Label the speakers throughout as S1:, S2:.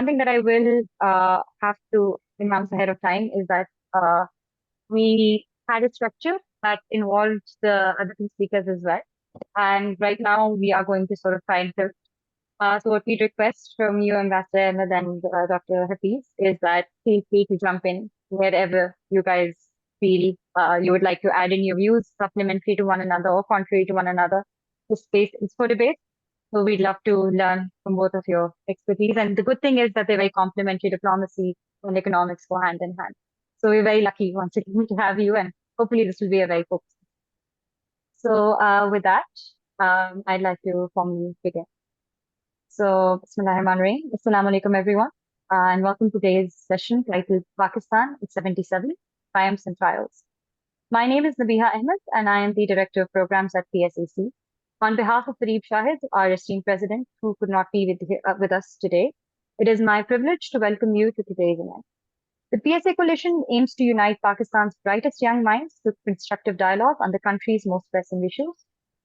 S1: thing that I will have to announce ahead of time is that we had a structure that involved the other two speakers as well. And right now we are going to sort of try and fill. So what we request from you, Ambassador Ahmad and Dr. Hafeez, is that feel free to jump in wherever you guys feel you would like to add in your views, supplementary to one another or contrary to one another. The space is for debate. So we'd love to learn from both of your expertise. And the good thing is that they're very complementary. Diplomacy and economics go hand in hand. So we're very lucky once again to have you, and hopefully this will be a very focused. So with that, I'd like to formally begin. So Bismillahirrahmanirrahim. Assalamu alaikum everyone, and welcome to today's session titled Pakistan at 77, Triumphs and Trials. My name is Nabiha Ahmed, and I am the Director of Programs at PSAC. On behalf of Fareeb Shahid, our esteemed president, who could not be with us today, it is my privilege to welcome you to today's event. The PSA Coalition aims to unite Pakistan's brightest young minds through constructive dialogue on the country's most pressing issues.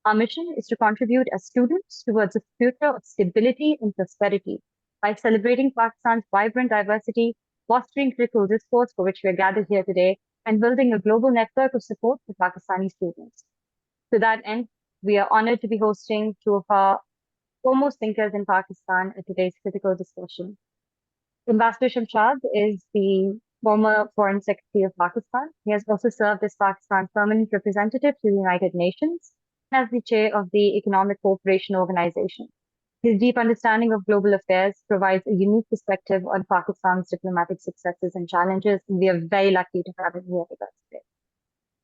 S1: Our mission is to contribute as students towards a future of stability and prosperity by celebrating Pakistan's vibrant diversity, fostering critical discourse for which we are gathered here today, and building a global network of support for Pakistani students. To that end, we are honored to be hosting two of our foremost thinkers in Pakistan at today's critical discussion. Ambassador Shamshad is the former Foreign Secretary of Pakistan. He has also served as Pakistan's permanent representative to the United Nations and as the chair of the Economic Cooperation Organization. His deep understanding of global affairs provides a unique perspective on Pakistan's diplomatic successes and challenges, and we are very lucky to have him here with us today.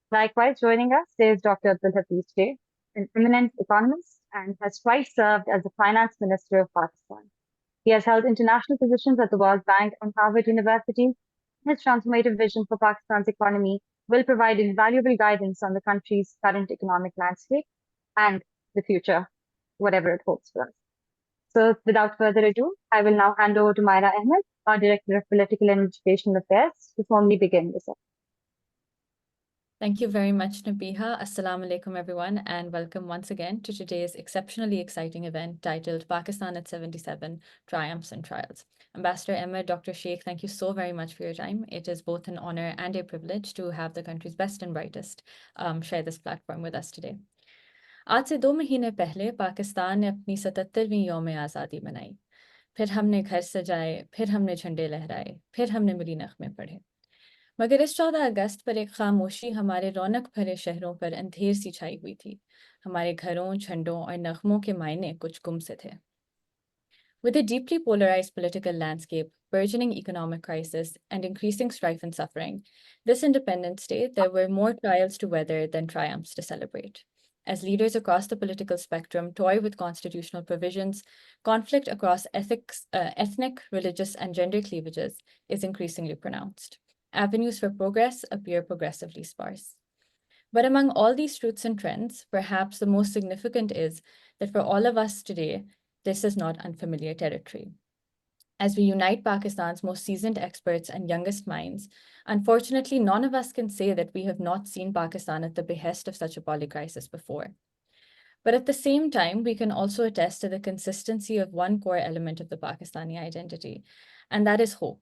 S1: Likewise, joining us is Dr. Abdul Hafeez Shaikh, an eminent economist and has twice served as the Finance Minister of Pakistan. He has held international positions at the World Bank and Harvard University. His transformative vision for Pakistan's economy will provide invaluable guidance on the country's current economic landscape and the future, whatever it holds for us. So without further ado, I will now hand over to Myra Ahmed, our Director of Political and Educational Affairs, to formally begin this.
S2: Thank you very much, Nabiha. Assalamu alaikum, everyone, and welcome once again to today's exceptionally exciting event titled Pakistan at 77, Triumphs and Trials. Ambassador Ahmed, Dr. Shaikh, thank you so very much for your time. It is both an honor and a privilege to have the country's best and brightest share this platform with us today. आज से 2 महीने पहले पाकिस्तान ने अपनी 77वीं यौम आज़ादी मनाई। फिर हमने घर सजाए, फिर हमने झंडे लहराए, फिर हमने मिली नग़मे पढ़े। मगर इस 14 अगस्त पर एक खामोशी हमारे रौनक भरे शहरों पर अंधेर सी छाई हुई थी। हमारे घरों, झंडों और नग़मों के मायने कुछ गुम से थे। With a deeply polarized political landscape, burgeoning economic crisis, and increasing strife and suffering, this Independence Day, there were more trials to weather than triumphs to celebrate. As leaders across the political spectrum toy with constitutional provisions, conflict across ethnic, religious, and gender cleavages is increasingly pronounced. Avenues for progress appear progressively sparse. But among all these truths and trends, perhaps the most significant is that for all of us today, this is not unfamiliar territory. As we unite Pakistan's most seasoned experts and youngest minds, unfortunately, none of us can say that we have not seen Pakistan at the behest of such a polycrisis before. But at the same time, we can also attest to the consistency of one core element of the Pakistani identity, and that is hope.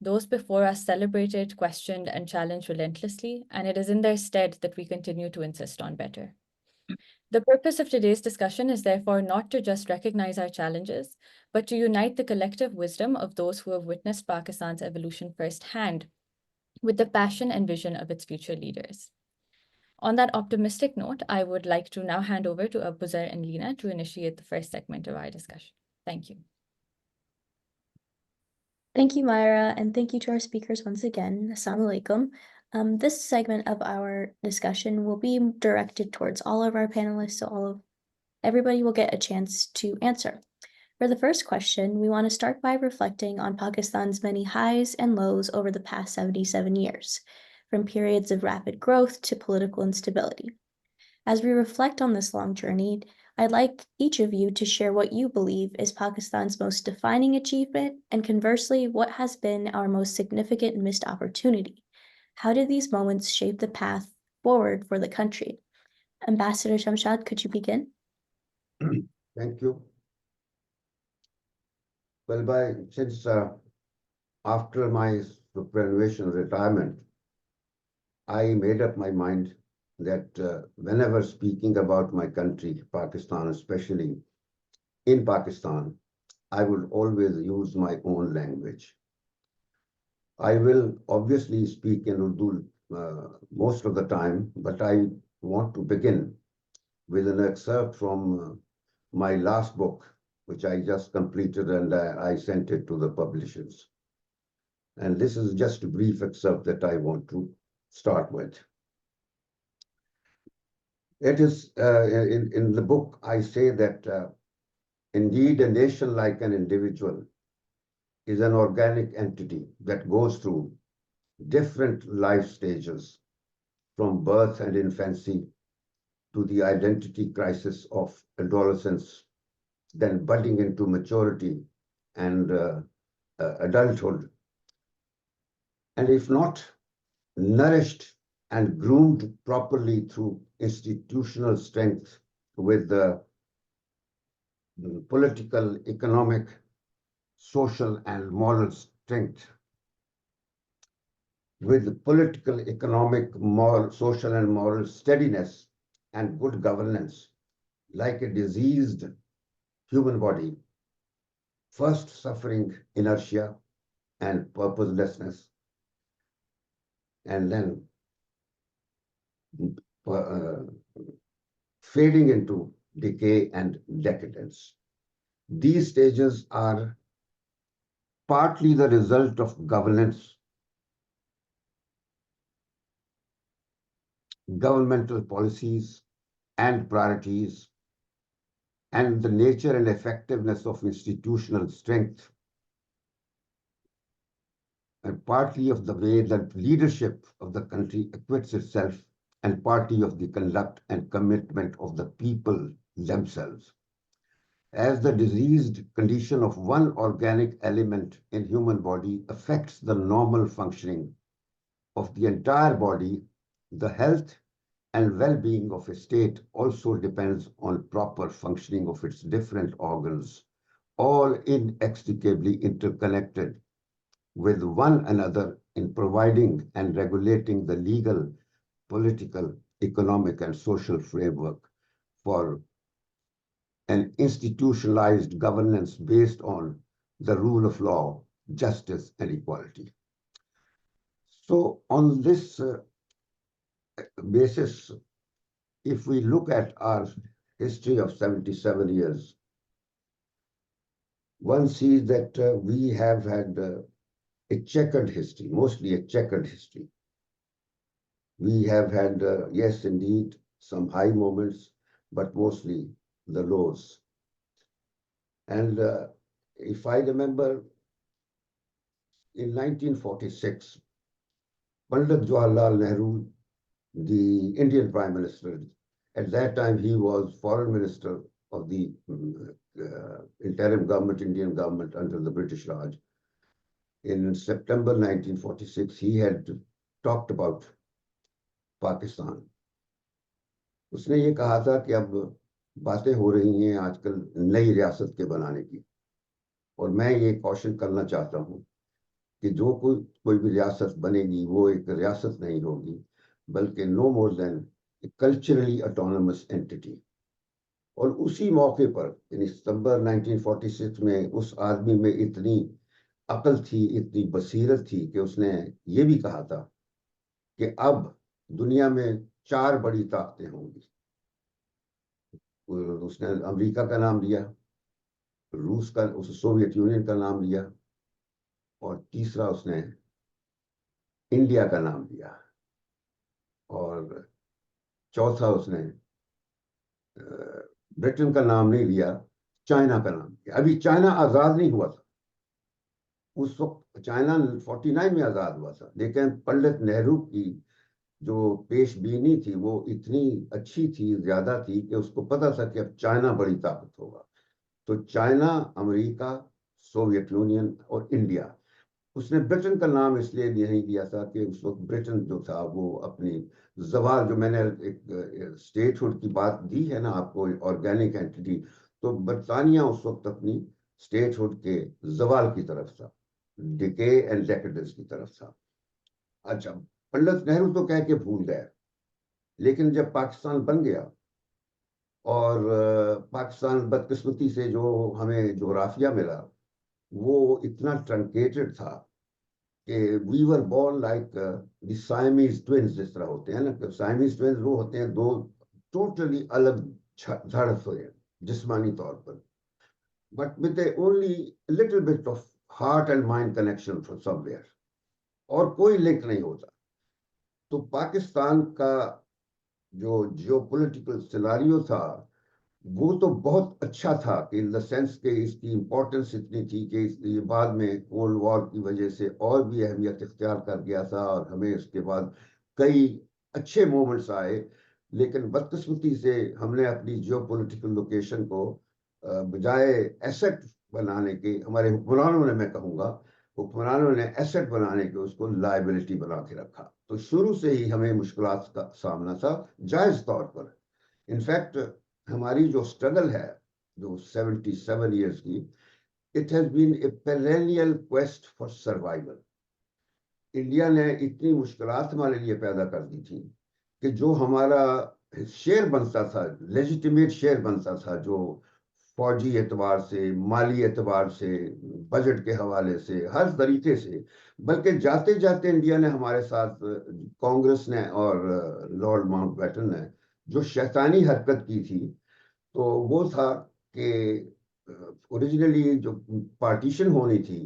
S2: Those before us celebrated, questioned, and challenged relentlessly, and it is in their stead that we continue to insist on better. The purpose of today's discussion is therefore not to just recognize our challenges, but to unite the collective wisdom of those who have witnessed Pakistan's evolution firsthand with the passion and vision of its future leaders. On that optimistic note, I would like to now hand over to Abu Zar and Lina to initiate the first segment of our discussion. Thank you.
S3: Thank you, Myra, and thank you to our speakers once again. Assalamu alaikum. This segment of our discussion will be directed towards all of our panelists, so everybody will get a chance to answer. For the first question, we want to start by reflecting on Pakistan's many highs and lows over the past 77 years, from periods of rapid growth to political instability. As we reflect on this long journey, I'd like each of you to share what you believe is Pakistan's most defining achievement, and conversely, what has been our most significant missed opportunity. How did these moments shape the path forward for the country? Ambassador Shamshad, could you begin?
S4: Thank you. Well, since after my superannuation retirement, I made up my mind that whenever speaking about my country, Pakistan, especially in Pakistan, I would always use my own language. I will obviously speak in Urdu most of the time, but I want to begin with an excerpt from my last book, which I just completed, and I sent it to the publishers. And this is just a brief excerpt that I want to start with. It is in the book, I say that indeed a nation, like an individual, is an organic entity that goes through different life stages, from birth and infancy to the identity crisis of adolescence, then budding into maturity and adulthood. And if not nourished and groomed properly through institutional strength with the political, economic, social, and moral strength, with political, economic, moral, social, and moral steadiness and good governance, like a diseased human body, first suffering inertia and purposelessness, and then fading into decay and decadence. These stages are partly the result of governance, governmental policies and priorities, and the nature and effectiveness of institutional strength, and partly of the way that leadership of the country acquits itself, and partly of the conduct and commitment of the people themselves. As the diseased condition of one organic element in human body affects the normal functioning of the entire body, the health and well-being of a state also depends on proper functioning of its different organs, all inextricably interconnected with one another in providing and regulating the legal, political, economic, and social framework for an institutionalized governance based on the rule of law, justice, and equality. So on this basis, if we look at our history of 77 years, one sees that we have had a checkered history, mostly a checkered history. We have had, yes, indeed, some high moments, but mostly the lows. And if I remember, in 1946, Pandit Jawaharlal Nehru, the Indian Prime Minister, at that time he was Foreign Minister of the interim government, Indian government under the British Raj. In September 1946, he had talked about Pakistan. उसने ये कहा था कि अब बातें हो रही हैं आजकल नई रियासत के बनाने की, और मैं ये कॉशन करना चाहता हूँ कि जो कोई भी रियासत बनेगी वो एक रियासत नहीं होगी, बल्कि नो मोर देन ए कल्चरली ऑटोनमस एंटिटी. और उसी मौके पर यानी सितंबर 1946 में उस आदमी में इतनी अकल थी, इतनी बसीरत थी कि उसने ये भी कहा था कि अब दुनिया में 4 बड़ी ताकतें होंगी. उसने अमेरिका का नाम लिया, रूस का, सोवियत यूनियन का नाम लिया, और तीसरा उसने इंडिया का नाम लिया, और चौथा उसने ब्रिटेन का नाम नहीं लिया, चाइना का नाम लिया. अभी चाइना आजाद नहीं हुआ था, उस वक्त चाइना 49 में आजाद हुआ था, लेकिन पंडित नेहरू की जो पेशबीनी थी वो इतनी अच्छी थी, ज्यादा थी, कि उसको पता था कि अब चाइना बड़ी ताकत होगा. तो चाइना, अमेरिका, सोवियत यूनियन और इंडिया. उसने ब्रिटेन का नाम इसलिए नहीं लिया था कि उस वक्त ब्रिटेन जो था वो अपनी जवाल, जो मैंने एक स्टेटहुड की बात दी है ना आपको, ऑर्गेनिक एंटिटी, तो बरतानिया उस वक्त अपनी اسٹیٹ ہوڈ کے زوال کی طرف تھا, ڈکے اینڈ ڈیکیڈنس کی طرف تھا. اچھا, پنڈت نہرو تو کہہ کے بھول گئے, لیکن جب پاکستان بن گیا اور پاکستان بدقسمتی سے جو ہمیں جغرافیہ ملا وہ اتنا ٹرنکیٹڈ تھا کہ we were born like the Siamese twins, جس طرح ہوتے ہیں نا, سائمیز ٹوینز وہ ہوتے ہیں دو ٹوٹلی الگ جھڑپ ہوئے جسمانی طور پر, but with only little bit of heart and mind connection from somewhere, اور کوئی لنک نہیں ہوتا. تو پاکستان کا جو جیو پولیٹیکل سیناریو تھا وہ تو بہت اچھا تھا, کہ ان دا سینس کہ اس کی امپورٹنس اتنی تھی کہ یہ بعد میں کولڈ وار کی وجہ سے اور بھی اہمیت اختیار کر گیا تھا, اور ہمیں اس کے بعد کئی اچھے مومنٹس آئے. لیکن بدقسمتی سے ہم نے اپنی جیو پولیٹیکل لوکیشن کو بجائے ایسٹ بنانے کے, ہمارے حکمرانوں نے, میں کہوں گا حکمرانوں نے ایسٹ بنانے کے اس کو لائبلٹی بنا کے رکھا. تو شروع سے ہی ہمیں مشکلات کا سامنا تھا جائز طور پر. انفیکٹ ہماری جو اسٹرگل ہے جو 77 ایئرس کی, it has been a perennial quest for survival. India نے اتنی مشکلات ہمارے لیے پیدا کر دی تھی کہ جو ہمارا شیئر بنتا تھا, لیجیٹیمیٹ شیئر بنتا تھا, جو فوجی اعتبار سے, مالی اعتبار سے, بجٹ کے حوالے سے, ہر طریقے سے, بلکہ جاتے جاتے انڈیا نے ہمارے ساتھ, کانگریس نے اور لارڈ ماؤنٹ بیٹن نے جو شیطانی حرکت کی تھی, تو وہ تھا کہ اوریجنلی جو پارٹیشن ہونی تھی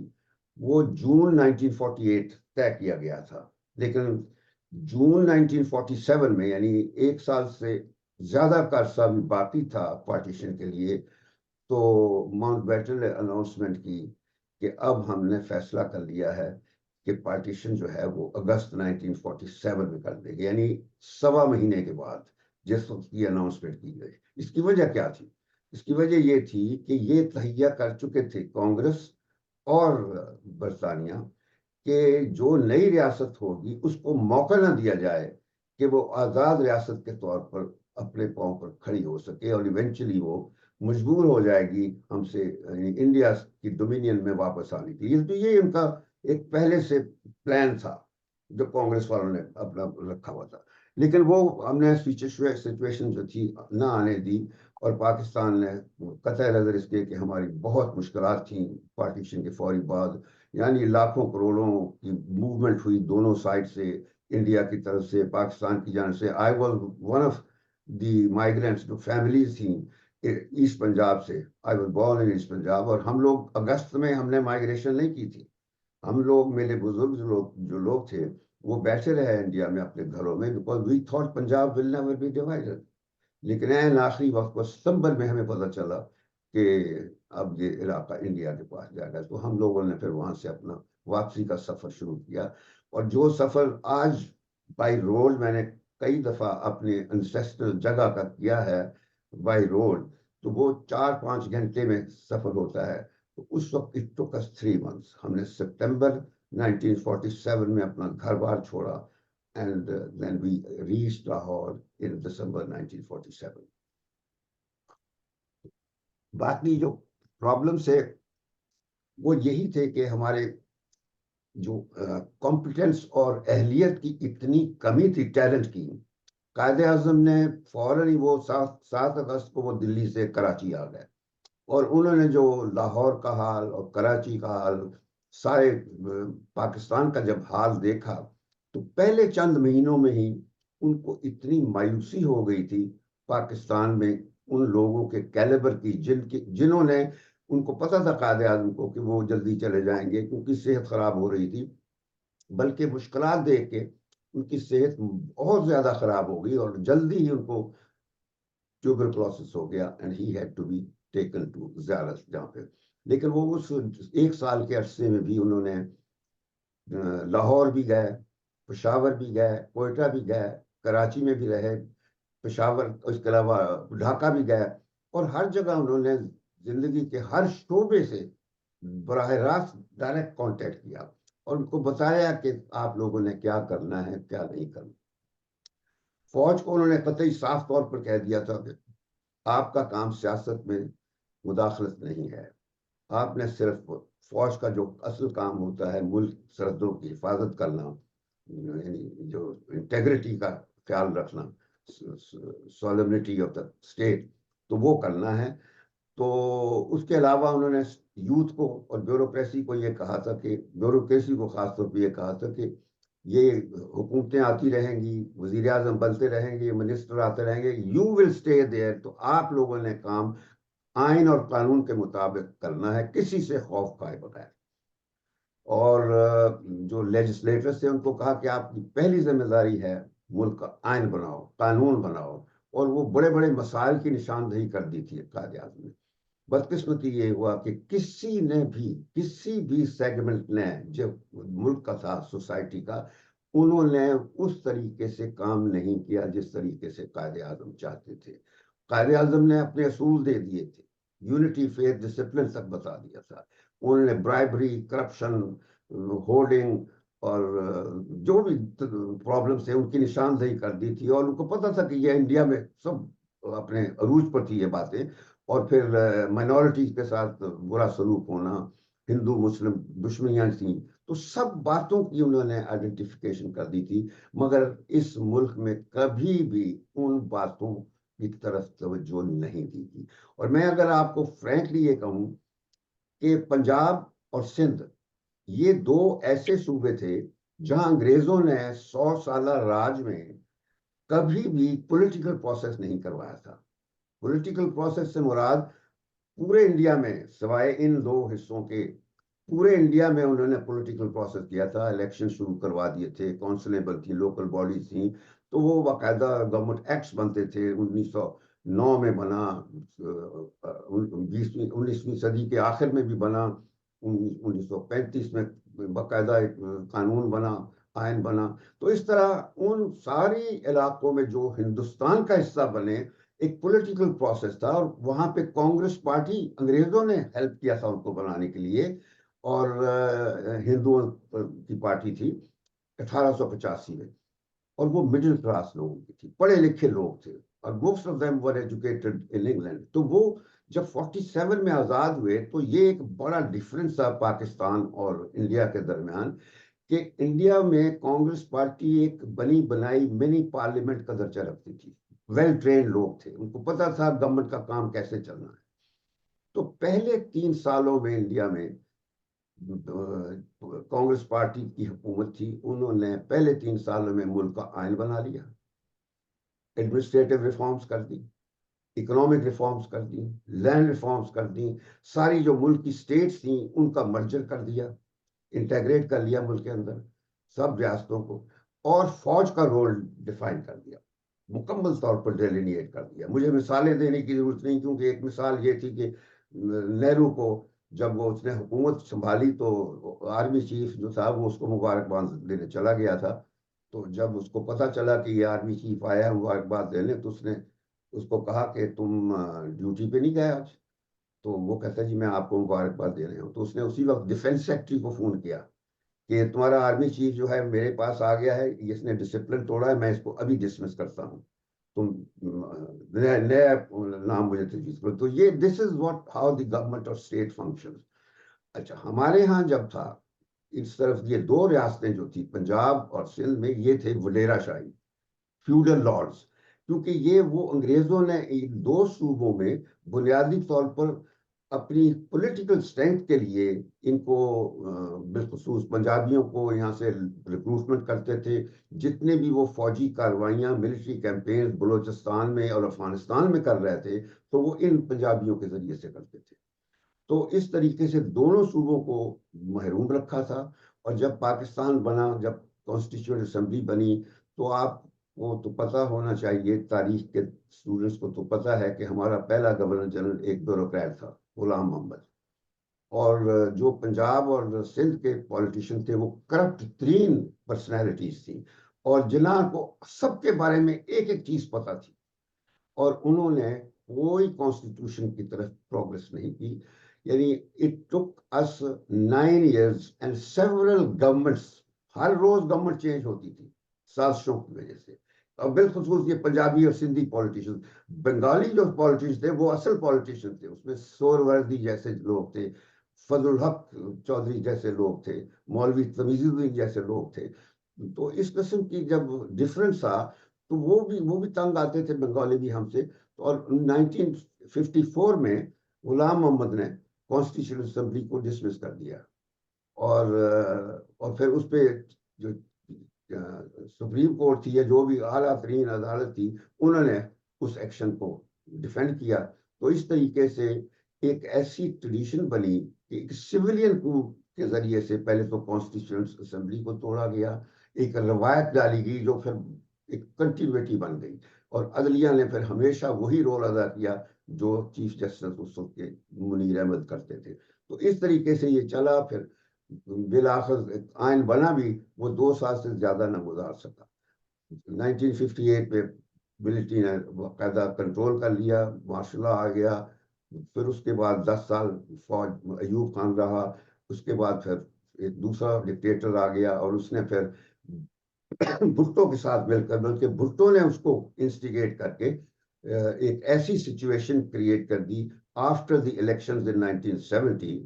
S4: وہ جون 1948 طے کیا گیا تھا, لیکن جون 1947 میں, یعنی ایک سال سے زیادہ کا عرصہ بھی باقی تھا پارٹیشن کے لیے, تو ماؤنٹ بیٹن نے اناؤنسمنٹ کی کہ اب ہم نے فیصلہ کر لیا ہے کہ پارٹیشن جو ہے وہ اگست 1947 میں کر دے گی, یعنی 1.25 مہینے کے بعد جس وقت کی اناؤنسمنٹ کی گئی. اس کی وجہ کیا تھی؟ اس کی وجہ یہ تھی کہ یہ تہیہ کر چکے تھے کانگریس اور برطانیہ کہ جو نئی ریاست ہوگی اس کو موقع نہ دیا جائے کہ وہ آزاد ریاست کے طور پر اپنے پاؤں پر کھڑی ہو سکے, اور ایونچولی وہ مجبور ہو جائے گی ہم سے انڈیا کی ڈومینین میں واپس آنے کی. یہ ان کا ایک پہلے سے پلان تھا جو کانگریس والوں نے اپنا رکھا ہوا تھا, لیکن وہ ہم نے سچویشن جو تھی نہ آنے دی, اور پاکستان نے قطع نظر اس کے کہ ہماری بہت مشکلات تھیں پارٹیشن کے فوری بعد, یعنی لاکھوں کروڑوں کی موومنٹ ہوئی دونوں سائڈ سے, انڈیا کی طرف سے, پاکستان کی جانب سے. I was one of the migrants, جو فیملیز تھیں ایسٹ پنجاب سے. I was born in East Punjab, اور ہم لوگ اگست میں ہم نے مائیگریشن نہیں کی تھی. ہم لوگ, میرے بزرگ جو لوگ تھے وہ بیٹھے رہے انڈیا میں اپنے گھروں میں, because we thought Punjab will never be divided. لیکن آخری وقت کو ستمبر میں ہمیں پتہ چلا کہ اب یہ علاقہ انڈیا کے پاس جائے گا, تو ہم لوگوں نے پھر وہاں سے اپنا واپسی کا سفر شروع کیا. اور جو سفر آج بائی روڈ میں نے کئی دفعہ اپنے انسیسٹرل جگہ کا کیا ہے بائی روڈ, تو وہ 4-5 گھنٹے میں سفر ہوتا ہے. تو اس وقت it took us 3 months. ہم نے سپٹمبر 1947 میں اپنا گھر بار چھوڑا, and then we reached Lahore in December 1947. باقی جو پرابلمس ہے وہ یہی تھے کہ ہمارے جو کمپیٹنس اور اہلیت کی اتنی کمی تھی, ٹیلنٹ کی. قائد اعظم نے فوراً ہی وہ 7 اگست کو وہ دلی سے کراچی آ گئے, اور انہوں نے جو لاہور کا حال اور کراچی کا حال, سارے پاکستان کا جب حال دیکھا, تو پہلے چند مہینوں میں ہی ان کو اتنی مایوسی ہو گئی تھی پاکستان میں ان لوگوں کے کیلیبر کی, جنہوں نے, ان کو پتہ تھا قائد اعظم کو کہ وہ جلدی چلے جائیں گے کیونکہ صحت خراب ہو رہی تھی, بلکہ مشکلات دیکھ کے ان کی صحت بہت زیادہ خراب ہو گئی, اور جلدی ہی ان کو ٹیوبرکلوسس ہو گیا, and he had to be taken to Ziarat جہاں پہ. لیکن وہ اس 1 سال کے عرصے میں بھی انہوں نے لاہور بھی گئے, پشاور بھی گئے, کوئٹہ بھی گئے, کراچی میں بھی رہے, پشاور, اس کے علاوہ ڈھاکہ بھی گئے, اور ہر جگہ انہوں نے زندگی کے ہر شعبے سے براہ راست ڈائریکٹ کانٹیکٹ کیا, اور ان کو بتایا کہ آپ لوگوں نے کیا کرنا ہے, کیا نہیں کرنا. فوج کو انہوں نے قطعی صاف طور پر کہہ دیا تھا کہ آپ کا کام سیاست میں مداخلت نہیں ہے, آپ نے صرف فوج کا جو اصل کام ہوتا ہے ملک سرحدوں کی حفاظت کرنا، یعنی جو انٹیگریٹی کا خیال رکھنا، سولمنٹی آف دا اسٹیٹ، تو وہ کرنا ہے. تو اس کے علاوہ انہوں نے یوتھ کو اور بیوروکریسی کو یہ کہا تھا کہ بیوروکریسی کو خاص طور پہ یہ کہا تھا کہ یہ حکومتیں آتی رہیں گی، وزیر اعظم بنتے رہیں گے، منسٹر آتے رہیں گے، یو ول اسٹے دیئر. تو آپ لوگوں نے کام آئین اور قانون کے مطابق کرنا ہے، کسی سے خوف کھائے بغیر. اور جو لیجسلیٹرز تھے ان کو کہا کہ آپ کی پہلی ذمہ داری ہے ملک کا آئین بناؤ، قانون بناؤ. اور وہ بڑے بڑے مسائل کی نشاندہی کر دی تھی قائد اعظم نے. بدقسمتی یہ ہوا کہ کسی بھی سیگمنٹ نے جو ملک کا تھا، سوسائٹی کا، انہوں نے اس طریقے سے کام نہیں کیا جس طریقے سے قائد اعظم چاہتے تھے. قائد اعظم نے اپنے اصول دے دیے تھے، یونٹی، فیتھ، ڈسپلن تک بتا دیا تھا. انہوں نے برائبری، کرپشن، ہورڈنگ اور جو بھی پرابلمس ہیں ان کی نشاندہی کر دی تھی. اور ان کو پتا تھا کہ یہ انڈیا میں سب اپنے عروج پر تھی یہ باتیں. اور پھر مائنورٹیز کے ساتھ برا سلوک ہونا، ہندو مسلم دشمنیاں تھیں، تو سب باتوں کی انہوں نے آئیڈینٹیفیکیشن کر دی تھی. مگر اس ملک میں کبھی بھی ان باتوں کی طرف توجہ نہیں دی تھی. اور میں اگر آپ کو فرینکلی یہ کہوں کہ پنجاب اور سندھ یہ دو ایسے صوبے تھے جہاں انگریزوں نے 100 سالہ راج میں کبھی بھی پولیٹیکل پروسیس نہیں کروایا تھا. پولیٹیکل پروسیس سے مراد پورے انڈیا میں سوائے ان دو حصوں کے پورے انڈیا میں انہوں نے پولیٹیکل پروسیس کیا تھا. الیکشن شروع کروا دیے تھے، کونسلیبل تھی، لوکل باڈیز تھیں، تو وہ باقاعدہ گورنمنٹ ایکٹس بنتے تھے. 1909 میں بنا، 19ویں صدی کے آخر میں بھی بنا، 1935 میں باقاعدہ ایک قانون بنا، آئین بنا. تو اس طرح ان ساری علاقوں میں جو ہندوستان کا حصہ بنے ایک پولیٹیکل پروسیس تھا. اور وہاں پہ کانگریس پارٹی انگریزوں نے ہیلپ کیا تھا ان کو بنانے کے لیے، اور ہندوؤں کی پارٹی تھی 1885 میں. اور وہ مڈل کلاس لوگوں کی تھی، پڑھے لکھے لوگ تھے، اور most of them were educated in England. تو وہ جب 47 میں آزاد ہوئے تو یہ ایک بڑا ڈفرنس تھا پاکستان اور انڈیا کے درمیان، کہ انڈیا میں کانگریس پارٹی ایک بنی بنائی منی پارلیمنٹ کا درجہ رکھتی تھی. ویل ٹرینڈ لوگ تھے، ان کو پتا تھا گورنمنٹ کا کام کیسے چلنا ہے. تو پہلے 3 سالوں میں انڈیا میں کانگریس پارٹی کی حکومت تھی. انہوں نے پہلے 3 سالوں میں ملک کا آئین بنا لیا، ایڈمنسٹریٹو ریفارمز کر دی، اکنامک ریفارمز کر دی، لینڈ ریفارمز کر دی، ساری جو ملک کی سٹیٹس تھیں ان کا مرجر کر دیا، انٹیگریٹ کر لیا ملک کے اندر سب ریاستوں کو، اور فوج کا رول ڈیفائن کر دیا، مکمل طور پر ڈیلینیٹ کر دیا. مجھے مثالیں دینے کی ضرورت نہیں، کیونکہ ایک مثال یہ تھی کہ نہرو کو جب وہ اس نے حکومت سنبھالی تو آرمی چیف جو تھا وہ اس کو مبارکباد دینے چلا گیا تھا. تو جب اس کو پتا چلا کہ یہ آرمی چیف آیا ہے مبارکباد دینے، تو اس نے اس کو کہا کہ تم ڈیوٹی پہ نہیں گئے آج؟ تو وہ کہتا ہے جی میں آپ کو مبارکباد دے رہا ہوں. تو اس نے اسی وقت ڈیفینس سیکٹری کو فون کیا کہ تمہارا آرمی چیف جو ہے میرے پاس آ گیا ہے، اس نے ڈسپلن توڑا ہے، میں اس کو ابھی ڈسمس کرتا ہوں، تم نیا نام مجھے تجویز کرو. تو یہ this is what how the government of state function. اچھا، ہمارے ہاں جب تھا اس طرف یہ دو ریاستیں جو تھی پنجاب اور سندھ میں، یہ تھے وڈیرا شاہی، فیوڈل لارڈز. کیونکہ یہ وہ انگریزوں نے ان دو صوبوں میں بنیادی طور پر اپنی پولیٹیکل اسٹرینتھ کے لیے ان کو بالخصوص پنجابیوں کو یہاں سے ریکروٹمنٹ کرتے تھے. جتنے بھی وہ فوجی کارروائیاں، ملٹری کیمپینز بلوچستان میں اور افغانستان میں کر رہے تھے تو وہ ان پنجابیوں کے ذریعے سے کرتے تھے. تو اس طریقے سے دونوں صوبوں کو محروم رکھا تھا. اور جب پاکستان بنا، جب کانسٹیٹیوئنٹ اسمبلی بنی، تو آپ کو تو پتہ ہونا چاہیے، تاریخ کے اسٹوڈنٹس کو تو پتہ ہے کہ ہمارا پہلا گورنر جنرل ایک بیوروکریٹ تھا، غلام محمد. اور جو پنجاب اور سندھ کے پولیٹیشین تھے وہ کرپٹ ترین پرسنالٹیز تھیں، اور جنہاں کو سب کے بارے میں ایک ایک چیز پتہ تھی، اور انہوں نے کوئی کانسٹیٹیوشن کی طرف پروگرس نہیں کی. یعنی اٹ ٹک اس 9 years and several governments. ہر روز گورنمنٹ چینج ہوتی تھی سازشوں کی وجہ سے. اور بالخصوص یہ پنجابی اور سندھی پولیٹیشین، بنگالی جو پولیٹیشین تھے وہ اصل پولیٹیشین تھے، اس میں سور وردی جیسے لوگ تھے، فضل الحق چودھری جیسے لوگ تھے, مولوی تمیز الدین جیسے لوگ تھے. تو اس قسم کی جب ڈفرینس تھا تو وہ بھی تنگ آتے تھے بنگالی بھی ہم سے. اور 1954 میں غلام محمد نے کانسٹیٹیوشن اسمبلی کو ڈسمس کر دیا, اور پھر اس پہ جو سپریم کورٹ تھی یا جو بھی اعلیٰ ترین عدالت تھی, انہوں نے اس ایکشن کو ڈیفینڈ کیا. تو اس طریقے سے ایک ایسی ٹریڈیشن بنی کہ ایک سویلین کو کے ذریعے سے پہلے تو کانسٹیٹیوشن اسمبلی کو توڑا گیا, ایک روایت ڈالی گئی جو پھر ایک کنٹینیوٹی بن گئی, اور عدلیہ نے پھر ہمیشہ وہی رول ادا کیا جو چیف جسٹس اس وقت کے منیر احمد کرتے تھے. تو اس طریقے سے یہ چلا. پھر بالآخر آئین بنا بھی, وہ 2 سال سے زیادہ نہ گزار سکا. 1958 میں ملٹری نے باقاعدہ کنٹرول کر لیا, مارشل لا آ گیا. پھر اس کے بعد 10 سال فوج ایوب خان رہا. اس کے بعد پھر ایک دوسرا ڈکٹیٹر آ گیا, اور اس نے پھر بھٹو کے ساتھ مل کر, بلکہ بھٹو نے اس کو انسٹیگیٹ کر کے ایک ایسی سچویشن کریٹ کر دی آفٹر دی الیکشنز ان 1970.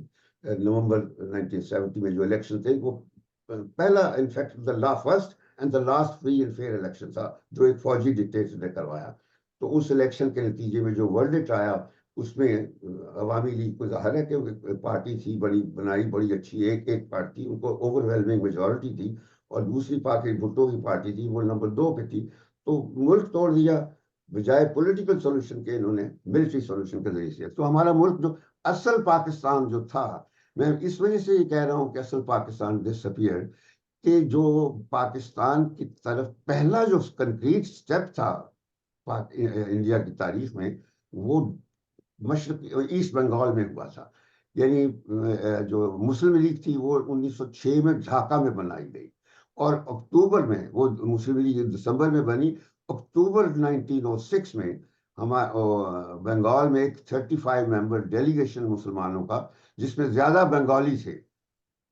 S4: نومبر 1970 میں جو الیکشن تھے, وہ پہلا in fact the first and the last free and fair election تھا جو ایک فوجی ڈکٹیٹر نے کروایا. تو اس الیکشن کے نتیجے میں جو ورڈکٹ آیا, اس میں عوامی لیگ کو ظاہر ہے کہ پارٹی تھی بڑی اچھی, ایک پارٹی, ان کو اوور ویلمنگ میجورٹی تھی, اور دوسری پارٹی بھٹو کی پارٹی تھی, وہ نمبر 2 پہ تھی. تو ملک توڑ دیا بجائے پولیٹیکل سولوشن کے, انہوں نے ملٹری سولوشن کے ذریعے سے. تو ہمارا ملک جو اصل پاکستان جو تھا, میں اس وجہ سے یہ کہہ رہا ہوں کہ اصل پاکستان ڈس اپیئر, کہ جو پاکستان کی طرف پہلا جو کنکریٹ سٹیپ تھا انڈیا کی تاریخ میں, وہ مشرق ایسٹ بنگال میں ہوا تھا. یعنی جو مسلم لیگ تھی وہ 1906 میں ڈھاکہ میں بنائی گئی, اور اکتوبر میں وہ مسلم لیگ دسمبر میں بنی. اکتوبر 1906 میں بنگال میں ایک 35 ممبر ڈیلیگیشن مسلمانوں کا, جس میں زیادہ بنگالی تھے,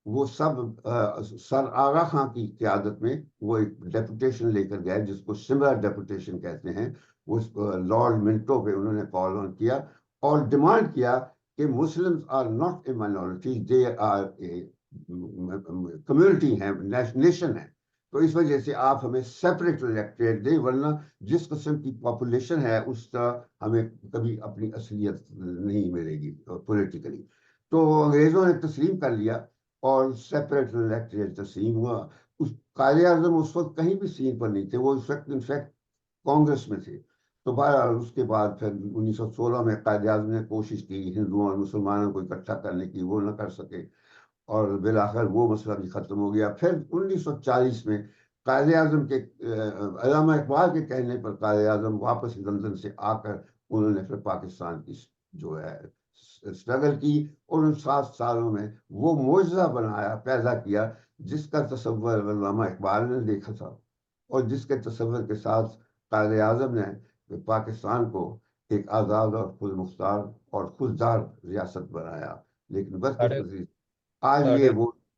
S4: وہ سب سر آغا خان کی قیادت میں وہ ایک ڈیپوٹیشن لے کر گئے, جس کو سمرا ڈیپوٹیشن کہتے ہیں. وہ لارڈ منٹو پہ انہوں نے کال آن کیا اور ڈیمانڈ کیا کہ Muslim are not a minority, they are a community ہے, نیشن ہے. تو اس وجہ سے آپ ہمیں سیپریٹ الیکٹریٹ دیں, ورنہ جس قسم کی پاپولیشن ہے اس کا ہمیں کبھی اپنی اصلیت نہیں ملے گی پولیٹیکلی. تو انگریزوں نے تسلیم کر لیا اور سیپریٹ الیکٹریٹ تسلیم ہوا. اس قائد اعظم اس وقت کہیں بھی سین پر نہیں تھے, وہ اس وقت انفیکٹ کانگریس میں تھے. تو بہرحال اس کے بعد پھر 1916 میں قائد اعظم نے کوشش کی ہندوؤں اور مسلمانوں کو اکٹھا کرنے کی, وہ نہ کر سکے, اور بالآخر وہ مسئلہ بھی ختم ہو گیا. پھر 1940 میں قائد اعظم کے علامہ اقبال کے کہنے پر قائد اعظم واپس لندن سے آ کر انہوں نے پھر پاکستان کی جو ہے اسٹرگل کی, اور ان 7 سالوں میں وہ معجزہ بنایا, پیدا کیا, جس کا تصور علامہ اقبال نے دیکھا تھا, اور جس کے تصور کے ساتھ قائد اعظم نے پاکستان کو ایک آزاد اور خود مختار اور خوددار ریاست بنایا. لیکن بدقسمتی آج یہ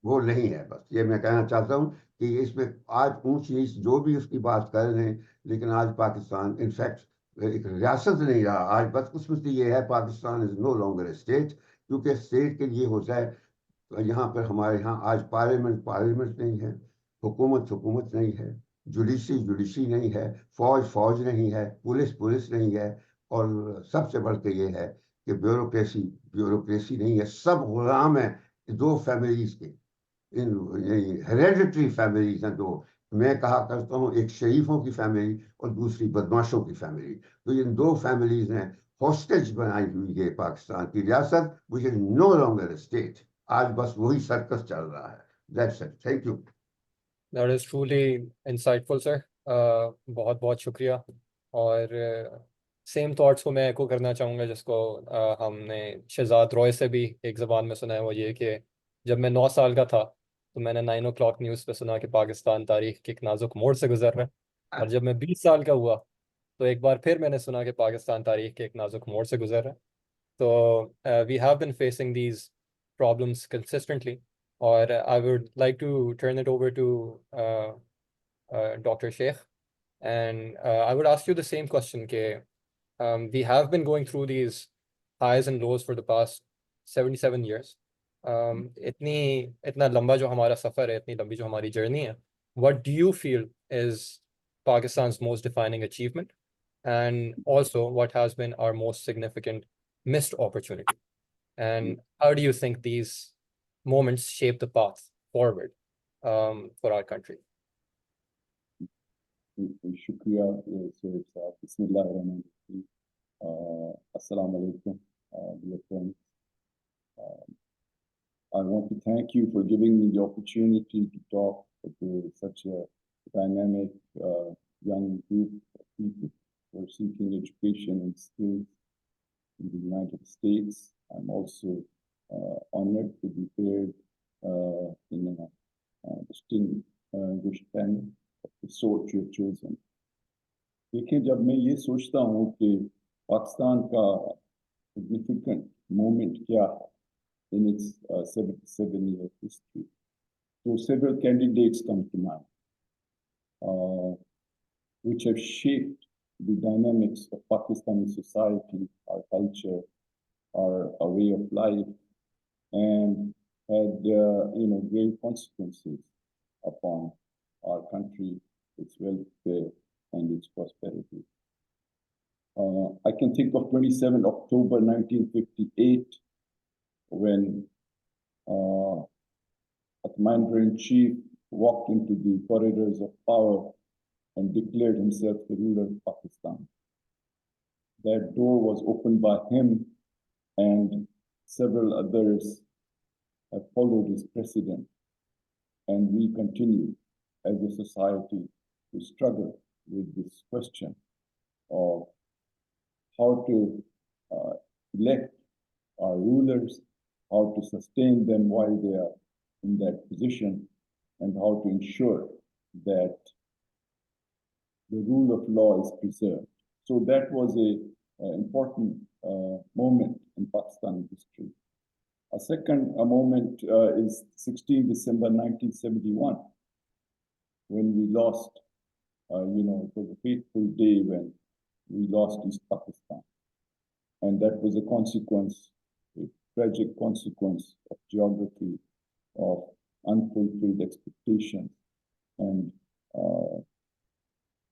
S4: وہ نہیں ہے. بس یہ میں کہنا چاہتا ہوں کہ اس میں آج اونچ نیچ جو بھی اس کی بات کر رہے ہیں, لیکن آج پاکستان انفیکٹ ایک ریاست نہیں رہا. آج بدقسمتی یہ ہے پاکستان از نو لانگر اے اسٹیٹ, کیونکہ اسٹیٹ کے لیے ہوتا ہے یہاں پر ہمارے یہاں آج پارلیمنٹ نہیں ہے, حکومت نہیں ہے, جوڈیشی نہیں ہے, فوج نہیں ہے, پولیس نہیں ہے, اور سب سے بڑھ کے یہ ہے کہ بیوروکریسی نہیں ہے. سب غلام ہیں 2 فیملیز کے, ہیریڈیٹری فیملیز ہیں 2. میں کہا کرتا ہوں ایک شریفوں کی فیملی اور دوسری بدماشوں کی فیملی. تو ان 2 فیملیز نے ہاسٹیج بنائی ہوئی ہے پاکستان کی ریاست, which is no longer a state. آج بس وہی سرکس چل رہا ہے. That's it. Thank you.
S5: That is truly insightful, sir. بہت بہت شکریہ. اور سیم تھاٹس کو میں ایکو کرنا چاہوں گا جس کو ہم نے شہزاد روئے سے بھی ایک زبان میں سنا ہے, وہ یہ کہ جب میں 9 سال کا تھا تو میں نے 9 o'clock نیوز پہ سنا کہ پاکستان تاریخ کے ایک نازک موڑ سے گزر رہا ہے, اور جب میں 20 سال کا ہوا تو ایک بار پھر میں نے سنا کہ پاکستان تاریخ کے ایک نازک موڑ سے گزر رہا ہے. تو we have been facing these problems consistently. اور I would like to turn it over to Dr. Sheikh, and I would ask you the same question. We have been going through these highs and lows for the past 77 years. इतना लंबा जो हमारा सफ़र है, इतनी लंबी जो हमारी journey है, what do you feel is Pakistan's most defining achievement, and also what has been our most significant missed opportunity, and how do you think these moments shape the path forward for our country?
S6: Shukriya, Sohaib Saab. Bismillahirrahmanirrahim. Assalamu alaikum, dear friends. I want to thank you for giving me the opportunity to talk to such a dynamic young group of people who are seeking education and skills in the United States. I'm also honored to be paired in a distinguished panel of the sort you've chosen. देखिए, जब मैं ये सोचता हूँ कि पाकिस्तान का significant moment क्या है in its 77-year history, so several candidates come to mind, which have shaped the dynamics of Pakistani society, our culture, our way of life, and had grave consequences upon our country, its welfare, and its prosperity. I can think of 27 October 1958, when a commander-in-chief walked into the corridors of power and declared himself the ruler of Pakistan. That door was opened by him, and several others have followed his precedent. And we continue as a society to struggle with this question of how to elect our rulers, how to sustain them while they are in that position, and how to ensure that the rule of law is preserved. So that was an important moment in Pakistani history. A second moment is 16 December 1971, when we lost, it was a fateful day when we lost East Pakistan. And that was a consequence, a tragic consequence of geography, of unfulfilled expectations, and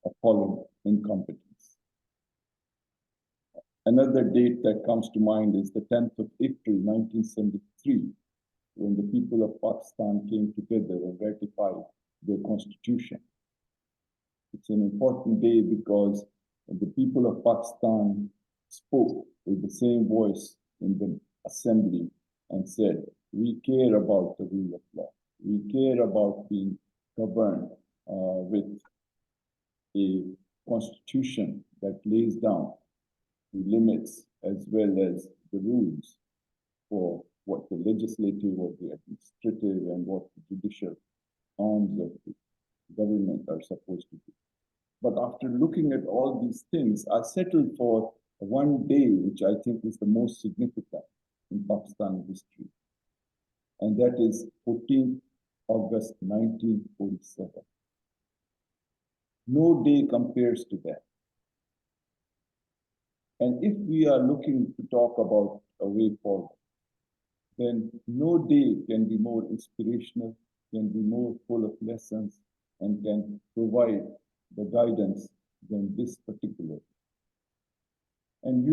S6: appalling incompetence. Another date that comes to mind is the 10th of April, 1973, when the people of Pakistan came together and ratified their constitution. It's an important day because the people of Pakistan spoke with the same voice in the assembly and said, we care about the rule of law. We care about being governed with a constitution that lays down the limits as well as the rules for what the legislative or the administrative and what the judicial arms of the government are supposed to do. But after looking at all these things, I settled for one day, which I think is the most significant in Pakistani history. And that is 14th August 1947. No day compares to that. And if we are looking to talk about a way forward, then no day can be more inspirational, can be more full of lessons, and can provide the guidance than this particular. And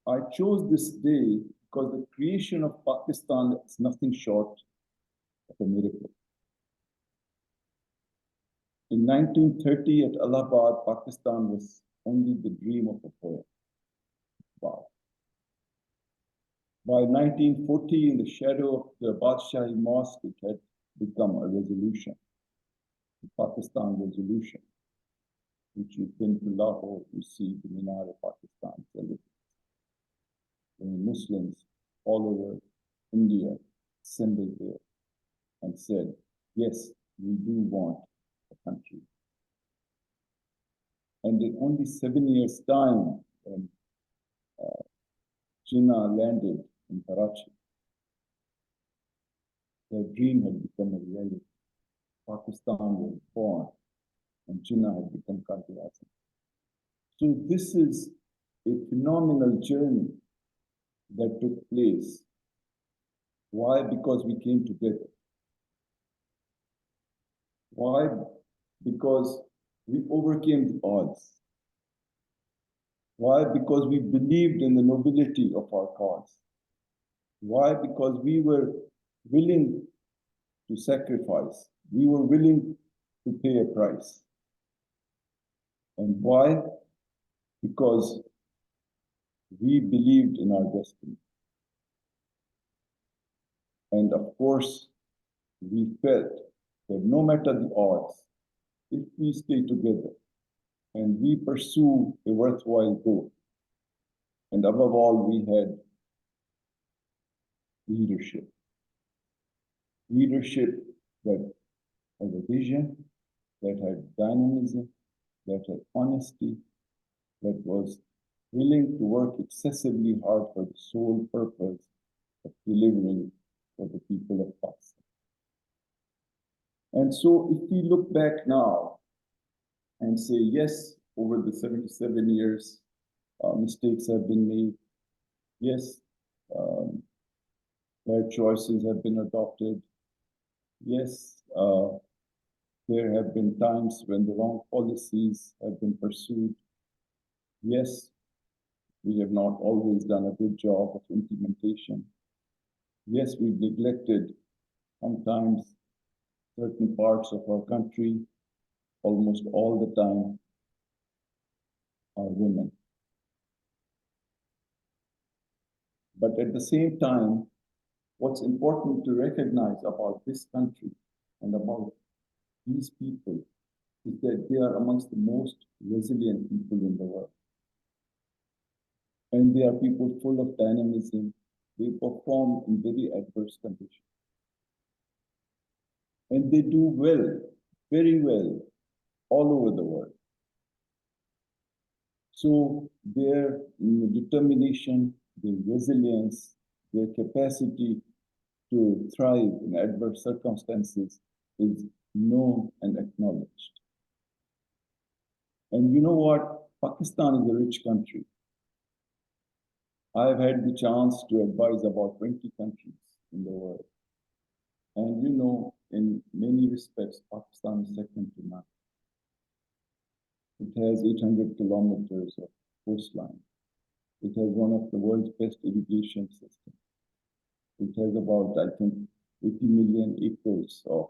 S6: I chose this day because the creation of Pakistan is nothing short of a miracle. In 1930 at Allahabad, Pakistan was only the dream of a poet. Wow. By 1940, in the shadow of the Badshahi Mosque, it had become a resolution, the Pakistan resolution, which you've been to Lahore, you see the Minar of Pakistan celebrated. Muslims all over India assembled there and said, yes, we do want a country. And in only 7 years' time, when Jinnah landed in Karachi, their dream had become a reality. Pakistan was born, and Jinnah had become Qaeda. So this is a phenomenal journey that took place. Why? Because we came together. Why? Because we overcame the odds. Why? Because we believed in the nobility of our cause. Why? Because we were willing to sacrifice. We were willing to pay a price. And why? Because we believed in our destiny. And of course, we felt that no matter the odds, if we stay together and we pursue a worthwhile goal, and above all, we had leadership. Leadership that had a vision, that had dynamism, that had honesty, that was willing to work excessively hard for the sole purpose of delivering for the people of Pakistan. And so if we look back now and say, yes, over the 77 years, mistakes have been made. Yes, bad choices have been adopted. Yes, there have been times when the wrong policies have been pursued. Yes, we have not always done a good job of implementation. Yes, we've neglected sometimes certain parts of our country, almost all the time, are women. But at the same time, what's important to recognize about this country and about these people is that they are amongst the most resilient people in the world. And they are people full of dynamism. They perform in very adverse conditions. And they do well, very well, all over the world. So their determination, their resilience, their capacity to thrive in adverse circumstances is known and acknowledged. And you know what? Pakistan is a rich country. I've had the chance to advise about 20 countries in the world. And you know, in many respects, Pakistan is second to none. It has 800 kilometers of coastline. It has one of the world's best irrigation systems. It has about, I think, 80 million acres of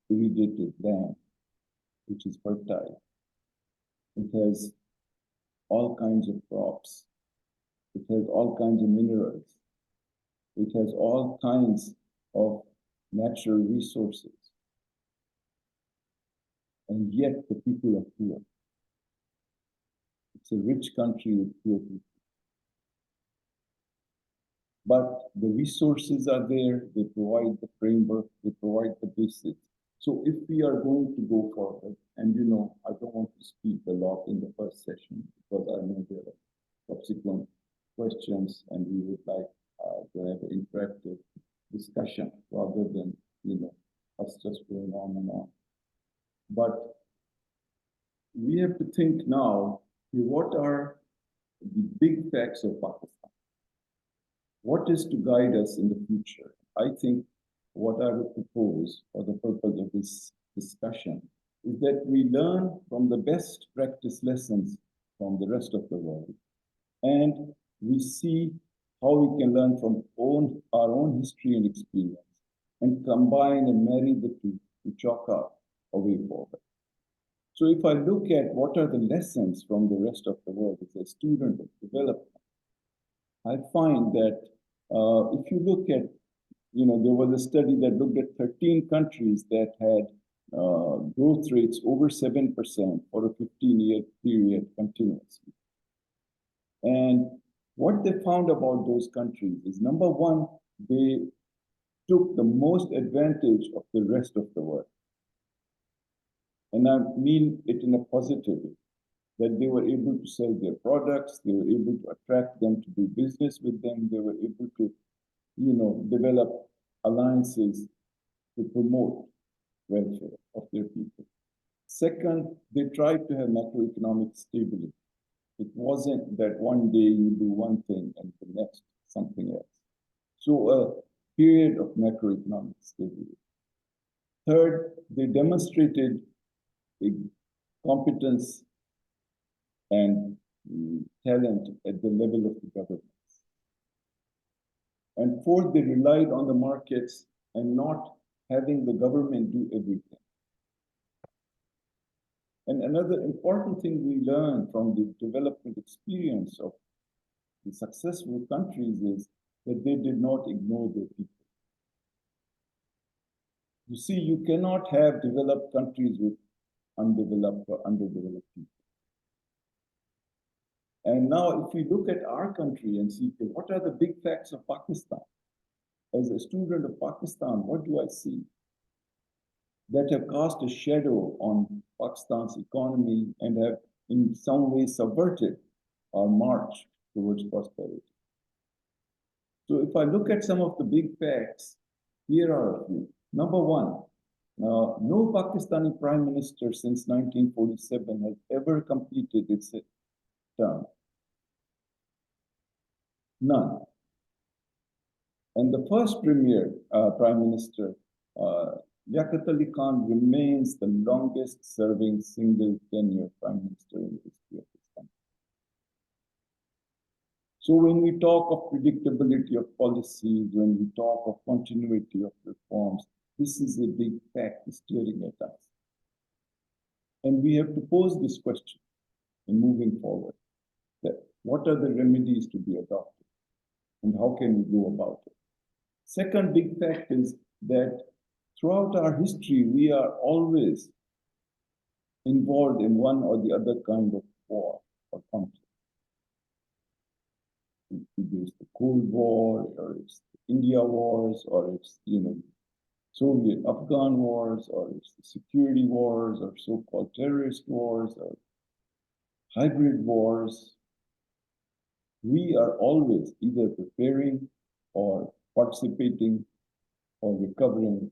S6: irrigated land, which is fertile. It has all kinds of crops. It has all kinds of minerals. It has all kinds of natural resources. And yet the people are poor. It's a rich country with poor people. But the resources are there, they provide the framework, they provide the basics. So if we are going to go forward, and you know, I don't want to speak a lot in the first session because I know there are subsequent questions and we would like to have an interactive discussion rather than, you know, us just going on and on. But we have to think now, what are the big facts of Pakistan? What is to guide us in the future? I think what I would propose for the purpose of this discussion is that we learn from the best practice lessons from the rest of the world. And we see how we can learn from our own history and experience and combine and marry the two to chalk out a way forward. So if I look at what are the lessons from the rest of the world as a student of development, I find that if you look at, you know, there was a study that looked at 13 countries that had growth rates over 7% for a 15-year period continuously. And what they found about those countries is, number one, they took the most advantage of the rest of the world. And I mean it in a positive way, that they were able to sell their products, they were able to attract them to do business with them, they were able to, you know, develop alliances to promote welfare of their people. Second, they tried to have macroeconomic stability. It wasn't that one day you do one thing and the next something else. So a period of macroeconomic stability. Third, they demonstrated a competence and talent at the level of the governments. And fourth, they relied on the markets and not having the government do everything. And another important thing we learned from the development experience of the successful countries is that they did not ignore their people. You see, you cannot have developed countries with undeveloped or underdeveloped people. And now if we look at our country and see, what are the big facts of Pakistan? As a student of Pakistan, what do I see that have cast a shadow on Pakistan's economy and have in some way subverted our march towards prosperity? So if I look at some of the big facts, here are a few. Number one, no Pakistani prime minister since 1947 has ever completed its term. None. And the first prime minister, Liaquat Ali Khan, remains the longest serving single tenure prime minister in the history of this country. So when we talk of predictability of policies, when we talk of continuity of reforms, this is a big fact staring at us. And we have to pose this question in moving forward, that what are the remedies to be adopted and how can we go about it? Second big fact is that throughout our history, we are always involved in one or the other kind of war or conflict. It's the Cold War, or it's the India wars, or it's Soviet-Afghan wars, or it's the security wars, or so-called terrorist wars, or hybrid wars. We are always either preparing or participating or recovering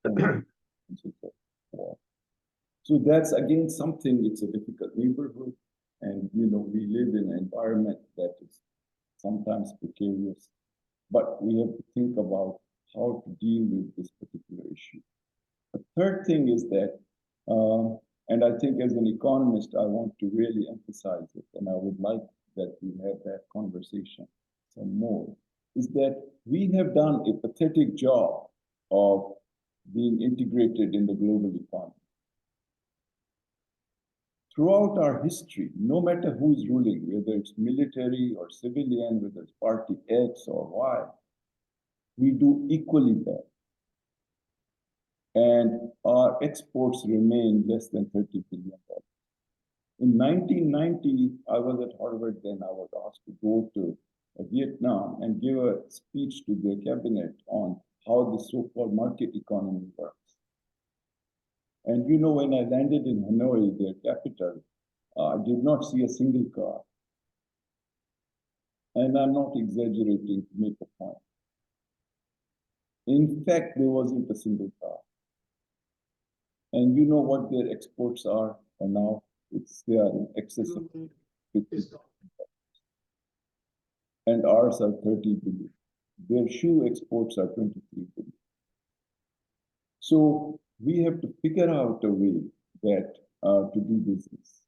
S6: from war. So that's again something, it's a difficult neighborhood, and we live in an environment that is sometimes precarious, but we have to think about how to deal with this particular issue. The third thing is that, and I think as an economist, I want to really emphasize it, and I would like that we have that conversation some more, is that we have done a pathetic job of being integrated in the global economy. Throughout our history, no matter who is ruling, whether it's military or civilian, whether it's party X or Y, we do equally bad. And our exports remain less than $30 billion. In 1990, I was at Harvard then. I was asked to go to Vietnam and give a speech to the cabinet on how the so-called market economy works. And when I landed in Hanoi, their capital, I did not see a single car. And I'm not exaggerating to make a point. In fact, there wasn't a single car. And you know what their exports are now? They are in excess of 50 billion. And ours are 30 billion. Their shoe exports are 23 billion. So we have to figure out a way that to do business.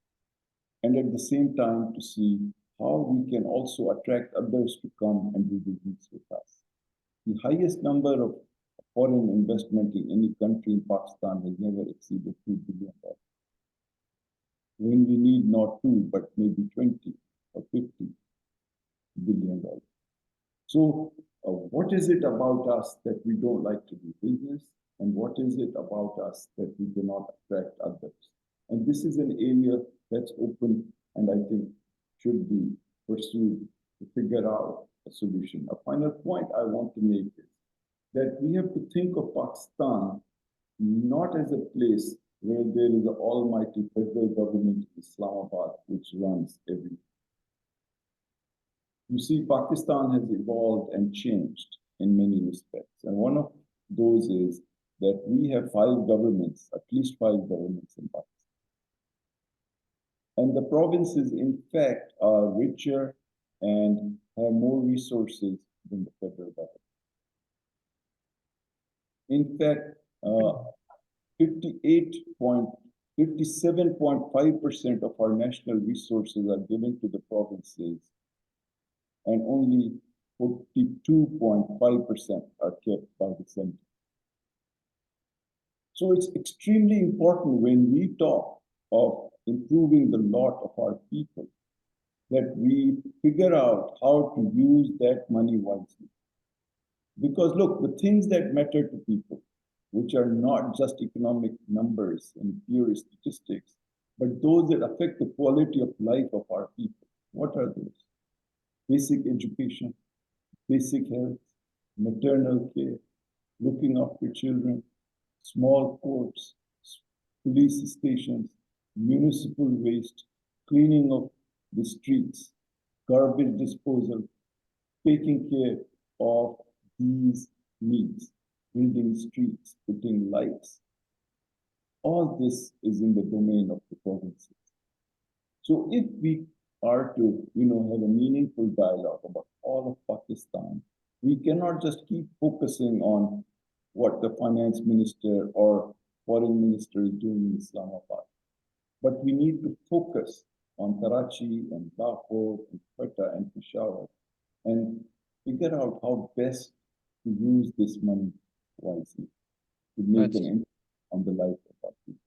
S6: And at the same time to see how we can also attract others to come and do business with us. The highest number of foreign investment in any country in Pakistan has never exceeded $2 billion. When we need not 2, but maybe 20 or 50 billion dollars. So what is it about us that we don't like to do business? And what is it about us that we cannot attract others? And this is an area that's open and I think should be pursued to figure out a solution. A final point I want to make is that we have to think of Pakistan not as a place where there is an almighty federal government in Islamabad which runs everything. You see, Pakistan has evolved and changed in many respects. And one of those is that we have 5 governments, at least 5 governments in Pakistan. And the provinces, in fact, are richer and have more resources than the federal government. In fact, 57.5% of our national resources are given to the provinces, and only 42.5% are kept by the center. So it's extremely important when we talk of improving the lot of our people that we figure out how to use that money wisely. Because look, the things that matter to people, which are not just economic numbers and pure statistics, but those that affect the quality of life of our people. What are those? Basic education, basic health, maternal care, looking after children, small courts, police stations, municipal waste, cleaning of the streets, garbage disposal, taking care of these needs, building streets, putting lights. All this is in the domain of the provinces. So if we are to, have a meaningful dialogue about all of Pakistan, we cannot just keep focusing on what the finance minister or foreign minister is doing in Islamabad. But we need to focus on Karachi and Lahore and Quetta and Peshawar and figure out how best to use this money wisely to make an impact on the life of our people.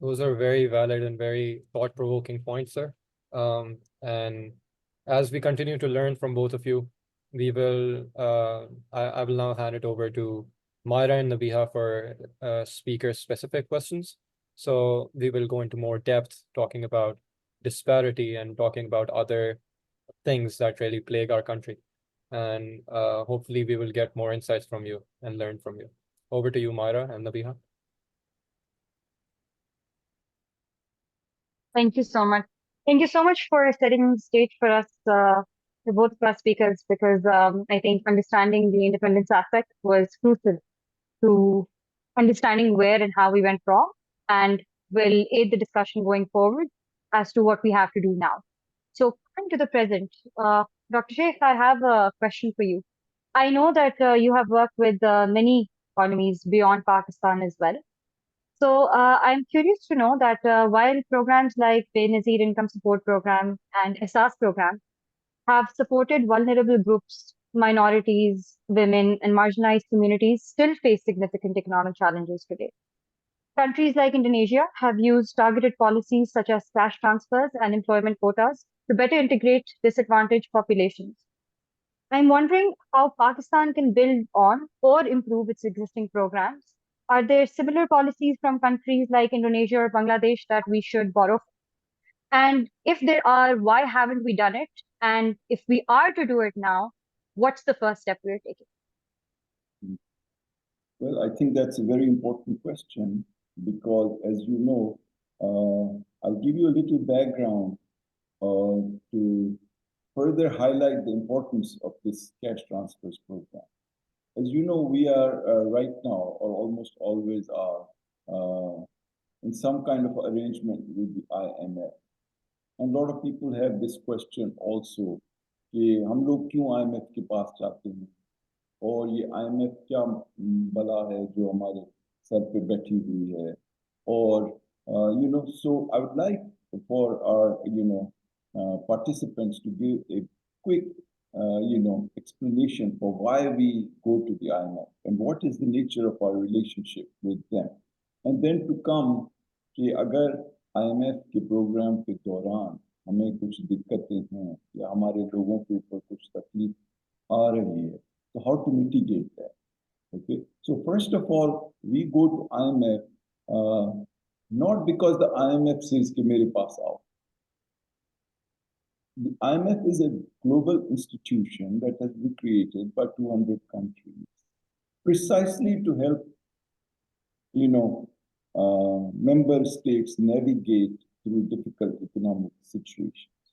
S5: Those are very valid and very thought-provoking points, sir. And as we continue to learn from both of you, we will, I will now hand it over to Myra and Nabiha for speaker-specific questions. So we will go into more depth talking about disparity and talking about other things that really plague our country. And hopefully we will get more insights from you and learn from you. Over to you, Myra and Nabiha.
S1: Thank you so much. Thank you so much for setting the stage for us, for both of our speakers, because I think understanding the independence aspect was crucial to understanding where and how we went wrong, and will aid the discussion going forward as to what we have to do now. So coming to the present, Dr. Sheikh, I have a question for you. I know that you have worked with many economies beyond Pakistan as well. So I'm curious to know that while programs like Benazir Income Support Program and ESAS program have supported vulnerable groups, minorities, women, and marginalized communities still face significant economic challenges today. Countries like Indonesia have used targeted policies such as cash transfers and employment quotas to better integrate disadvantaged populations. I'm wondering how Pakistan can build on or improve its existing programs. Are there similar policies from countries like Indonesia or Bangladesh that we should borrow from? And if there are, why haven't we done it? And if we are to do it now, what's the first step we're taking?
S6: Well, I think that's a very important question because, as you know, I'll give you a little background to further highlight the importance of this cash transfers program. As you know, we are right now, or almost always are, in some kind of arrangement with the IMF. And a lot of people have this question also, कि हम लोग क्यों IMF के पास जाते हैं और ये IMF क्या बला है जो हमारे सर पे बैठी हुई है और so I would like for our participants to give a quick explanation for why we go to the IMF and what is the nature of our relationship with them, and then to come कि अगर IMF के programme के दौरान हमें कुछ दिक्कतें हैं या हमारे लोगों के ऊपर कुछ तकलीफ आ रही है, so how to mitigate that? Okay, so first of all, we go to IMF not because the IMF says कि मेरे पास आओ. The IMF is a global institution that has been created by 200 countries precisely to help member states navigate through difficult economic situations.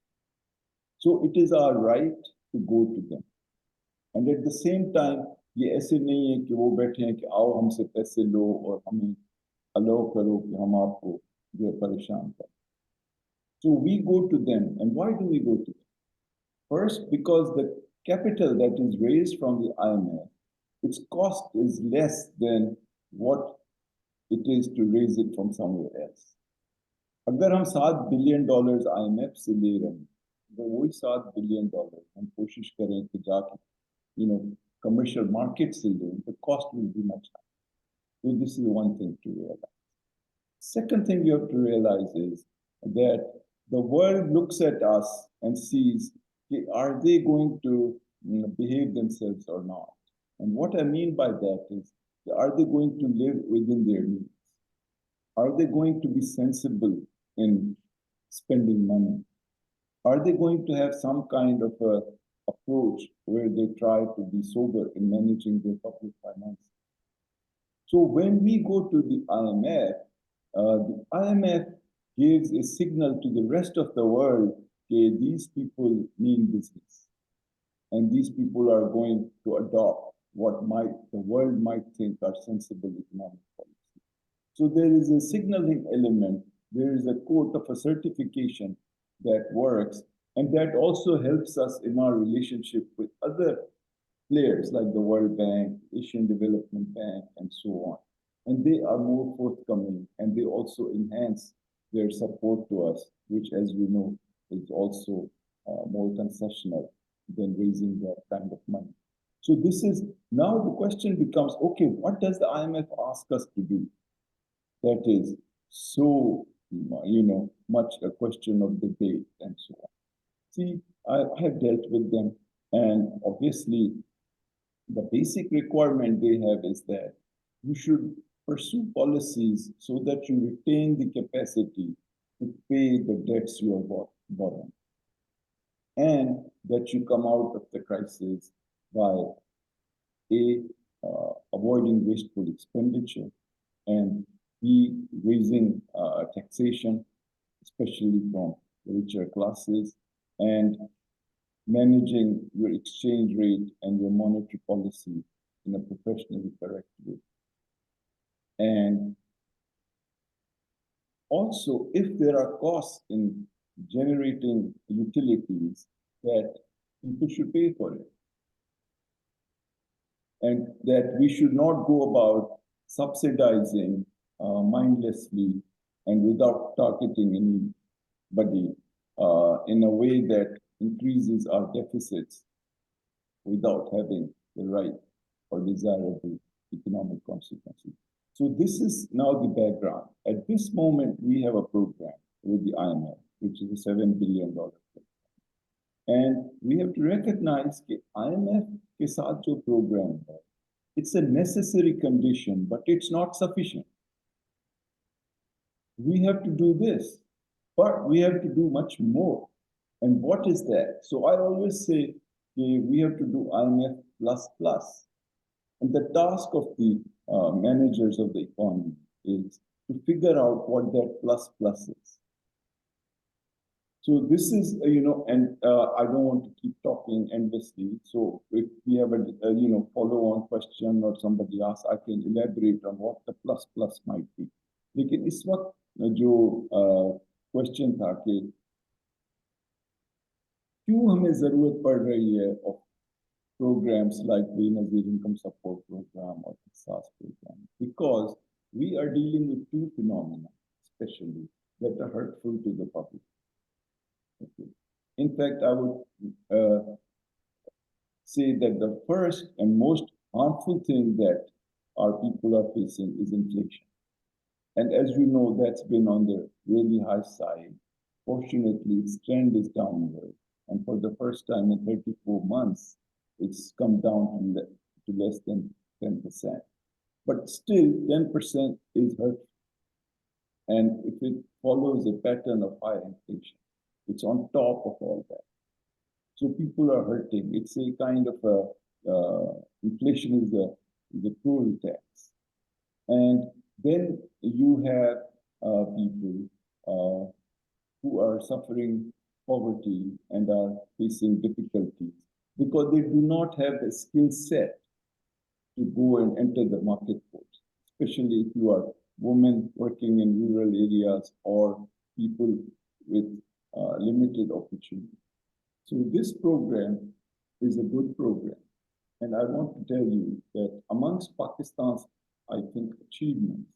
S6: So it is our right to go to them. And at the same time, ये ऐसे नहीं है कि वो बैठे हैं कि आओ हमसे पैसे लो और हमें अलाउ करो कि हम आपको जो है परेशान करें. So we go to them. And why do we go to them? First, because the capital that is raised from the IMF, its cost is less than what it is to raise it from somewhere else. अगर हम $7 billion IMF से ले रहे हैं, तो वही $7 billion हम कोशिश करें कि जाके, commercial market से लें, the cost will be much higher. So this is one thing to realize. Second thing you have to realize is that the world looks at us and sees, are they going to behave themselves or not? And what I mean by that is, are they going to live within their means? Are they going to be sensible in spending money? Are they going to have some kind of a approach where they try to be sober in managing their public finances? So when we go to the IMF gives a signal to the rest of the world that these people mean business. And these people are going to adopt what the world might think are sensible economic policy. So there is a signaling element. There is a quote of a certification that works, and that also helps us in our relationship with other players like the World Bank, Asian Development Bank, and so on. And they are more forthcoming, and they also enhance their support to us, which, as you know, is also more concessional than raising that kind of money. So this is, now the question becomes, okay, what does the IMF ask us to do? That is so, much a question of debate and so on. See, I have dealt with them, and obviously the basic requirement they have is that you should pursue policies so that you retain the capacity to pay the debts you are borrowing, and that you come out of the crisis by avoiding wasteful expenditure, and B, raising taxation, especially from the richer classes, and managing your exchange rate and your monetary policy in a professionally correct way. And also, if there are costs in generating utilities, that people should pay for it. And that we should not go about subsidizing mindlessly and without targeting anybody in a way that increases our deficits without having the right or desirable economic consequences. So this is now the background. At this moment, we have a program with the IMF, which is a $7 billion program. And we have to recognize that IMF के साथ जो program है, it's a necessary condition, but it's not sufficient. We have to do this, but we have to do much more. And what is that? So I always say we have to do IMF plus plus. And the task of the managers of the economy is to figure out what that plus plus is. So this is, and I don't want to keep talking endlessly. So if we have a, follow-on question or somebody asks, I can elaborate on what the plus plus might be. लेकिन इस वक्त जो question था कि क्यों हमें जरूरत पड़ रही है of programs like the Nazir Income Support Program or the SAS program? Because we are dealing with two phenomena, especially, that are hurtful to the public. Okay. In fact, I would say that the first and most harmful thing that our people are facing is inflation. And as you know, that's been on the really high side. Fortunately, its trend is downward. And for the first time in 34 months, it's come down to less than 10%. But still, 10% is hurtful. And if it follows a pattern of high inflation, it's on top of all that. So people are hurting. It's a kind of inflation is a cruel tax. And then you have people who are suffering poverty and are facing difficulties because they do not have the skill set to go and enter the marketplace, especially if you are women working in rural areas or people with limited opportunity. So this program is a good program. And I want to tell you that amongst Pakistan's, I think, achievements,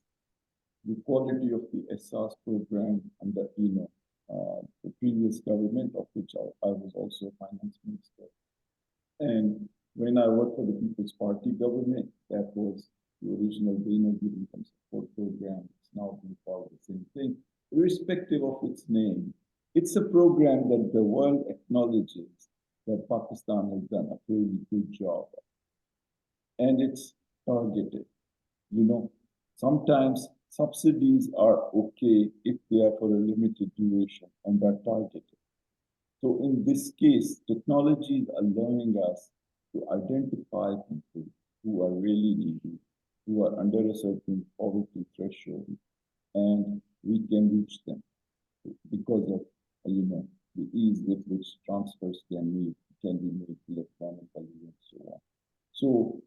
S6: the quality of the SRS program under, the previous government, of which I was also finance minister. And when I worked for the People's Party government, that was the original income support program. It's now being called the same thing. Irrespective of its name, it's a program that the world acknowledges that Pakistan has done a really good job. And it's targeted. Sometimes subsidies are okay if they are for a limited duration and are targeted. So in this case, technology is allowing us to identify people who are really needy, who are under a certain poverty threshold, and we can reach them because of, the ease with which transfers can be made electronically and so on. So,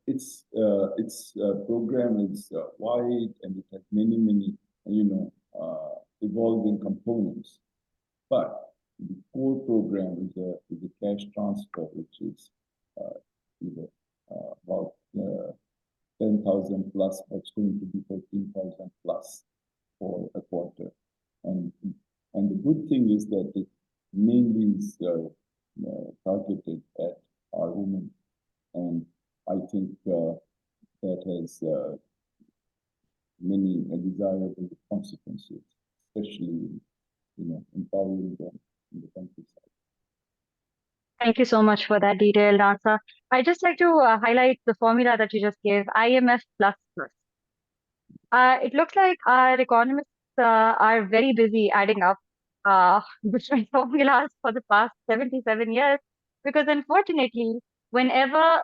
S6: its program is wide and it has many, evolving components. But the core program is a cash transfer, which is about 10,000 plus, but it's going to be 13,000 plus for a quarter. And the good thing is that it mainly is targeted at our women. And I think that has many desirable consequences, especially, empowering them in the countryside.
S1: Thank you so much for that detailed answer. I'd just like to highlight the formula that you just gave, IMF plus plus. It looks like our economists are very busy adding up different formulas for the past 77 years, because unfortunately, whenever,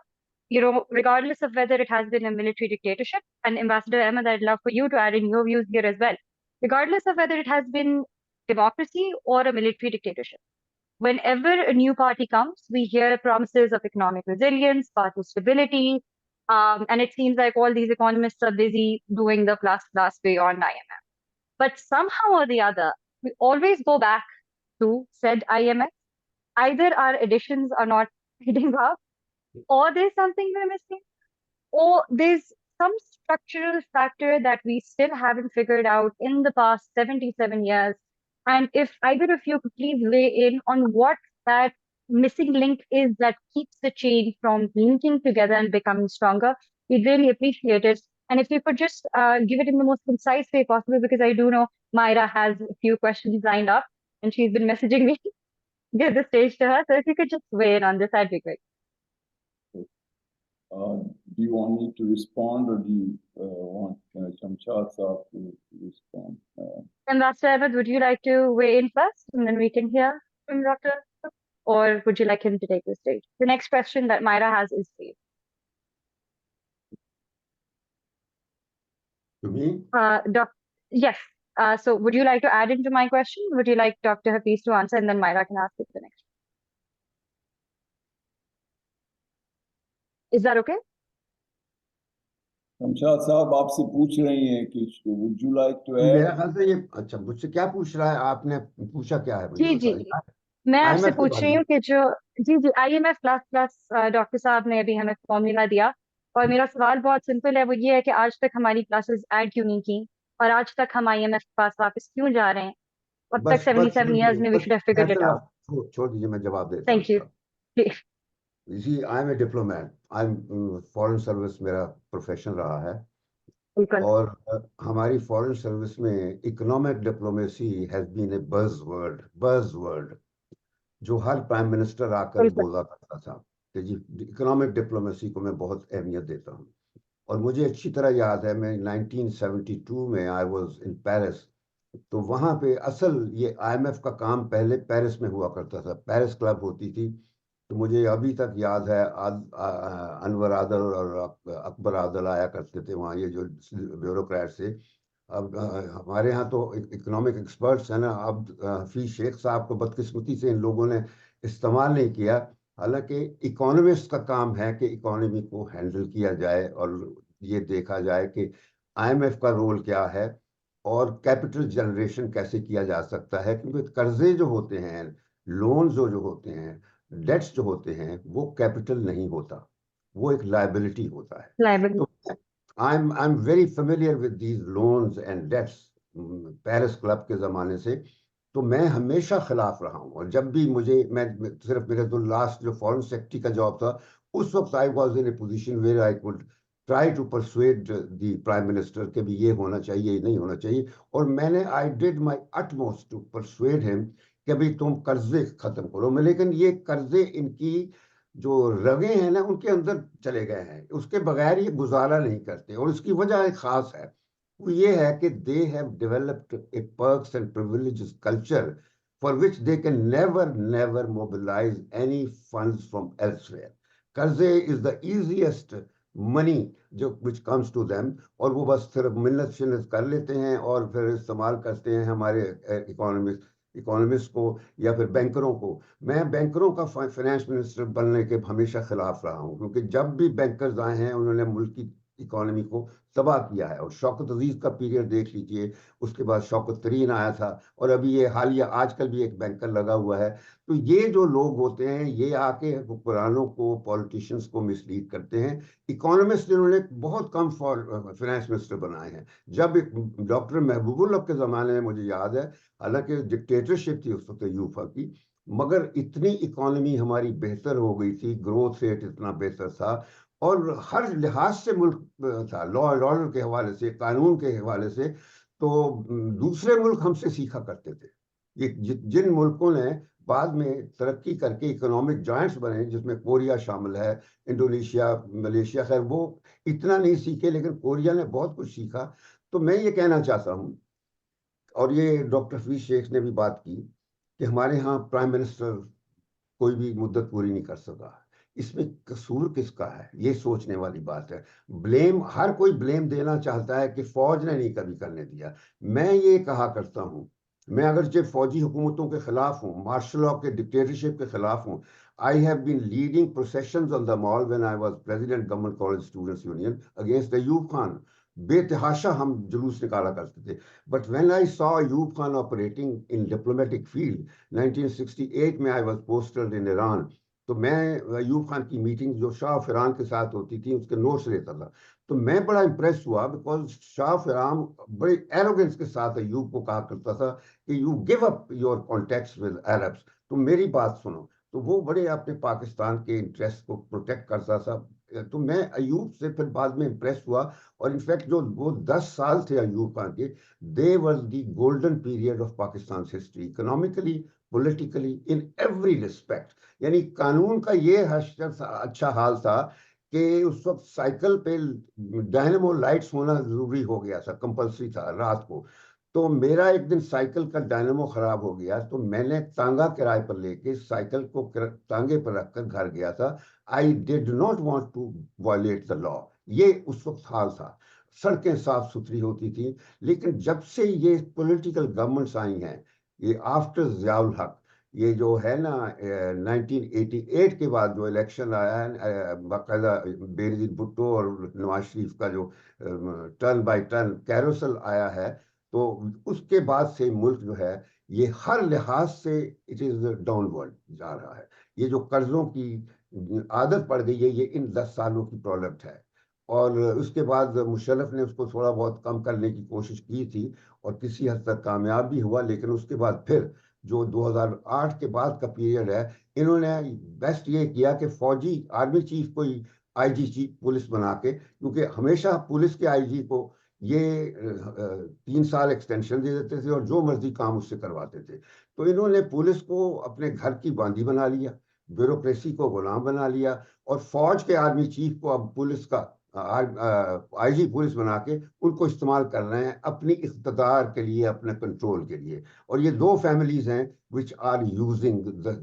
S1: regardless of whether it has been a military dictatorship, and Ambassador Ahmad, I'd love for you to add in your views here as well, regardless of whether it has been democracy or a military dictatorship, whenever a new party comes, we hear promises of economic resilience, party stability, and it seems like all these economists are busy doing the plus beyond IMF. But somehow or the other, we always go back to said IMF. Either our additions are not hitting up, or there's something we're missing, or there's some structural factor that we still haven't figured out in the past 77 years. And if either of you could please weigh in on what that missing link is that keeps the chain from linking together and becoming stronger, we'd really appreciate it. And if you could just give it in the most concise way possible, because I do know Myra has a few questions lined up and she's been messaging me. Give the stage to her. So if you could just weigh in on this, that'd be great.
S6: Do you want me to respond, or do you want Shamshad Saab to respond?
S1: Ambassador Ahmad, would you like to weigh in first, and then we can hear from Dr. Or would you like him to take the stage? The next question that Myra has is for you.
S4: To me?
S1: Yes. So would you like to add into my question? Would you like Dr. Hafeez to answer, and then Myra can ask it the next? Is that okay?
S6: Shamshad Saab आपसे पूछ रही हैं कि would you like to add?
S4: मेरा ख्याल से ये अच्छा मुझसे क्या पूछ रहा है, आपने पूछा क्या है मुझे
S1: जी
S4: बताइए।
S1: मैं आपसे
S4: IMF के
S1: पूछ
S4: बारे
S1: रही
S4: में।
S1: हूँ कि जो जी IMF प्लस प्लस डॉक्टर साहब ने अभी हमें फॉर्मूला दिया, और मेरा सवाल बहुत सिंपल है, वो ये है कि आज तक हमारी क्लासेस ऐड क्यों नहीं की, और आज तक हम IMF के पास वापस क्यों जा रहे हैं? अब तक 77 years में we should have figured it out.
S4: छोड़ दीजिए, मैं जवाब देता हूँ।
S1: Thank you.
S4: जी, I am a diplomat, I am foreign service मेरा प्रोफेशन रहा है, और हमारी फॉरेन सर्विस में economic diplomacy has been a buzzword जो हर प्राइम मिनिस्टर आकर बोला करता था कि जी इकोनॉमिक डिप्लोमेसी को मैं बहुत अहमियत देता हूँ। और मुझे अच्छी तरह याद है, मैं 1972 में आई वाज इन पेरिस, तो वहाँ पे असल ये IMF का काम पहले पेरिस में हुआ करता था, पेरिस क्लब होती थी। तो मुझे अभी तक याद है अनवर आदल और अकबर आदल आया करते थे वहाँ, ये जो ब्यूरोक्रेट से। अब हमारे यहाँ तो इकोनॉमिक एक्सपर्ट्स हैं ना, अब हफीज शेख साहब को बदकिस्मती से इन लोगों ने इस्तेमाल नहीं किया, हालांकि इकोनॉमिस्ट का काम है कि इकोनॉमी को हैंडल किया जाए और ये देखा जाए कि IMF का रोल क्या है। اور کیپٹل جنریشن کیسے کیا جا سکتا ہے، کیونکہ قرضے جو ہوتے ہیں، لونز جو ہوتے ہیں، ڈیٹس جو ہوتے ہیں، وہ کیپٹل نہیں ہوتا، وہ ایک لائبلٹی ہوتا ہے.
S1: liability.
S4: تو I'm very familiar with these loans and debts Paris club کے زمانے سے. تو میں ہمیشہ خلاف رہا ہوں، اور جب بھی میں صرف میرا تو لاسٹ جو فورن سیکرٹری کا جاب تھا، اس وقت I was in a position where I could try to persuade the prime minister کہ بھی یہ ہونا چاہیے، یہ نہیں ہونا چاہیے. اور میں نے I did my utmost to persuade him کہ بھی تم قرضے ختم کرو. لیکن یہ قرضے ان کی جو رگیں ہیں نا ان کے اندر چلے گئے ہیں، اس کے بغیر یہ گزارا نہیں کرتے. اور اس کی وجہ ایک خاص ہے، وہ یہ ہے کہ they have developed a perks and privileges culture for which they can never mobilize any funds from elsewhere. قرضے is the easiest money which comes to them، اور وہ بس صرف منت شنت کر لیتے ہیں اور پھر استعمال کرتے ہیں ہمارے اکانومسٹ کو یا پھر بینکروں کو. میں بینکروں کا فائنانس منسٹر بننے کے ہمیشہ خلاف رہا ہوں، کیونکہ جب بھی بینکرز آئے ہیں انہوں نے ملک کی اکانومی کو تباہ کیا ہے. اور شوکت عزیز کا پیریڈ دیکھ لیجئے، اس کے بعد شوکت ترین آیا تھا، اور ابھی یہ حالیہ آج کل بھی ایک بینکر لگا ہوا ہے. تو یہ جو لوگ ہوتے ہیں یہ آ کے حکمرانوں کو، پولیٹیشینس کو مسلیڈ کرتے ہیں. اکانومسٹ جنہوں نے بہت کم فائنانس منسٹر بنائے ہیں. جب ڈاکٹر محبوب اللہ کے زمانے میں مجھے یاد ہے، حالانکہ ڈکٹیٹرشپ تھی اس وقت یوفا کی، مگر اتنی اکانومی ہماری بہتر ہو گئی تھی، گروتھ ریٹ اتنا بہتر تھا، اور ہر لحاظ سے ملک تھا، لا اینڈ آرڈر کے حوالے سے، قانون کے حوالے سے. تو دوسرے ملک ہم سے سیکھا کرتے تھے. یہ جن ملکوں نے بعد میں ترقی کر کے اکنامک جائنٹس بنے، جس میں کوریا شامل ہے، انڈونیشیا، ملیشیا، خیر وہ اتنا نہیں سیکھے لیکن کوریا نے بہت کچھ سیکھا. تو میں یہ کہنا چاہتا ہوں، اور یہ ڈاکٹر حفیظ شیخ نے بھی بات کی، کہ ہمارے ہاں پرائم منسٹر کوئی بھی مدت پوری نہیں کر سکا. اس میں قصور کس کا ہے، یہ سوچنے والی بات ہے. بلیم ہر کوئی بلیم دینا چاہتا ہے کہ فوج نے نہیں کبھی کرنے دیا. میں یہ کہا کرتا ہوں، میں اگرچہ فوجی حکومتوں کے خلاف ہوں، مارشل لاء کے ڈکٹیٹرشپ کے خلاف ہوں. I have been leading processions on the mall when I was president Government College Students Union against Ayub Khan. بے تحاشا ہم جلوس نکالا کرتے تھے. But when I saw Ayub Khan operating in diplomatic field, 1968 میں I was posted in Iran. تو میں ایوب خان کی میٹنگ جو شاہ آف ایران کے ساتھ ہوتی تھی اس کے نوٹس لیتا تھا. تو میں بڑا امپریس ہوا، بیکاز شاہ آف ایران بڑے ایروگنس کے ساتھ ایوب کو کہا کرتا تھا کہ you give up your contacts with Arabs, تم میری بات سنو. تو وہ بڑے اپنے پاکستان کے انٹرسٹ کو پروٹیکٹ کرتا تھا. تو میں ایوب سے پھر بعد میں امپریس ہوا. اور انفیکٹ جو وہ 10 سال تھے ایوب خان کے، they were the golden period of Pakistan's history, economically, politically, in every respect. یعنی قانون کا یہ اچھا حال تھا کہ اس وقت سائیکل پہ ڈائنامو لائٹس ہونا ضروری ہو گیا تھا، کمپلسری تھا رات کو. تو میرا ایک دن سائیکل کا ڈائنامو خراب ہو گیا، تو میں نے تانگا کرائے پر لے کے سائیکل کو تانگے پر رکھ کر گھر گیا تھا. I did not want to violate the law. یہ اس وقت حال تھا. سڑکیں صاف ستھری ہوتی تھیں. لیکن جب سے یہ پولیٹیکل گورنمنٹس آئی ہیں، یہ آفٹر ضیاء الحق، یہ جو ہے نا 1988 کے بعد جو الیکشن آیا ہے، باقاعدہ بینظیر بھٹو اور نواز شریف کا جو ٹرن بائی ٹرن کیروسل آیا ہے، تو اس کے بعد سے ملک جو ہے یہ ہر لحاظ سے اٹ از ڈاؤن ورڈ جا رہا ہے. یہ جو قرضوں کی عادت پڑ گئی ہے، یہ ان 10 سالوں کی پروڈکٹ ہے. اور اس کے بعد مشرف نے اس کو تھوڑا بہت کم کرنے کی کوشش کی تھی اور کسی حد تک کامیاب بھی ہوا. لیکن اس کے بعد پھر جو 2008 کے بعد کا پیریڈ ہے، انہوں نے بیسٹ یہ کیا کہ فوجی آرمی چیف کو آئی جی چیف پولیس بنا کے، کیونکہ ہمیشہ پولیس کے آئی جی کو یہ 3 سال ایکسٹینشن دے دیتے تھے اور جو مرضی کام اس سے کرواتے تھے. تو انہوں نے پولیس کو اپنے گھر کی باندھی بنا لیا، بیوروکریسی کو غلام بنا لیا، اور فوج کے آرمی چیف کو اب پولیس کا آئی جی پولیس بنا کے ان کو استعمال کر رہے ہیں اپنی اقتدار کے لیے، اپنے کنٹرول کے لیے. اور یہ 2 فیملیز ہیں which are using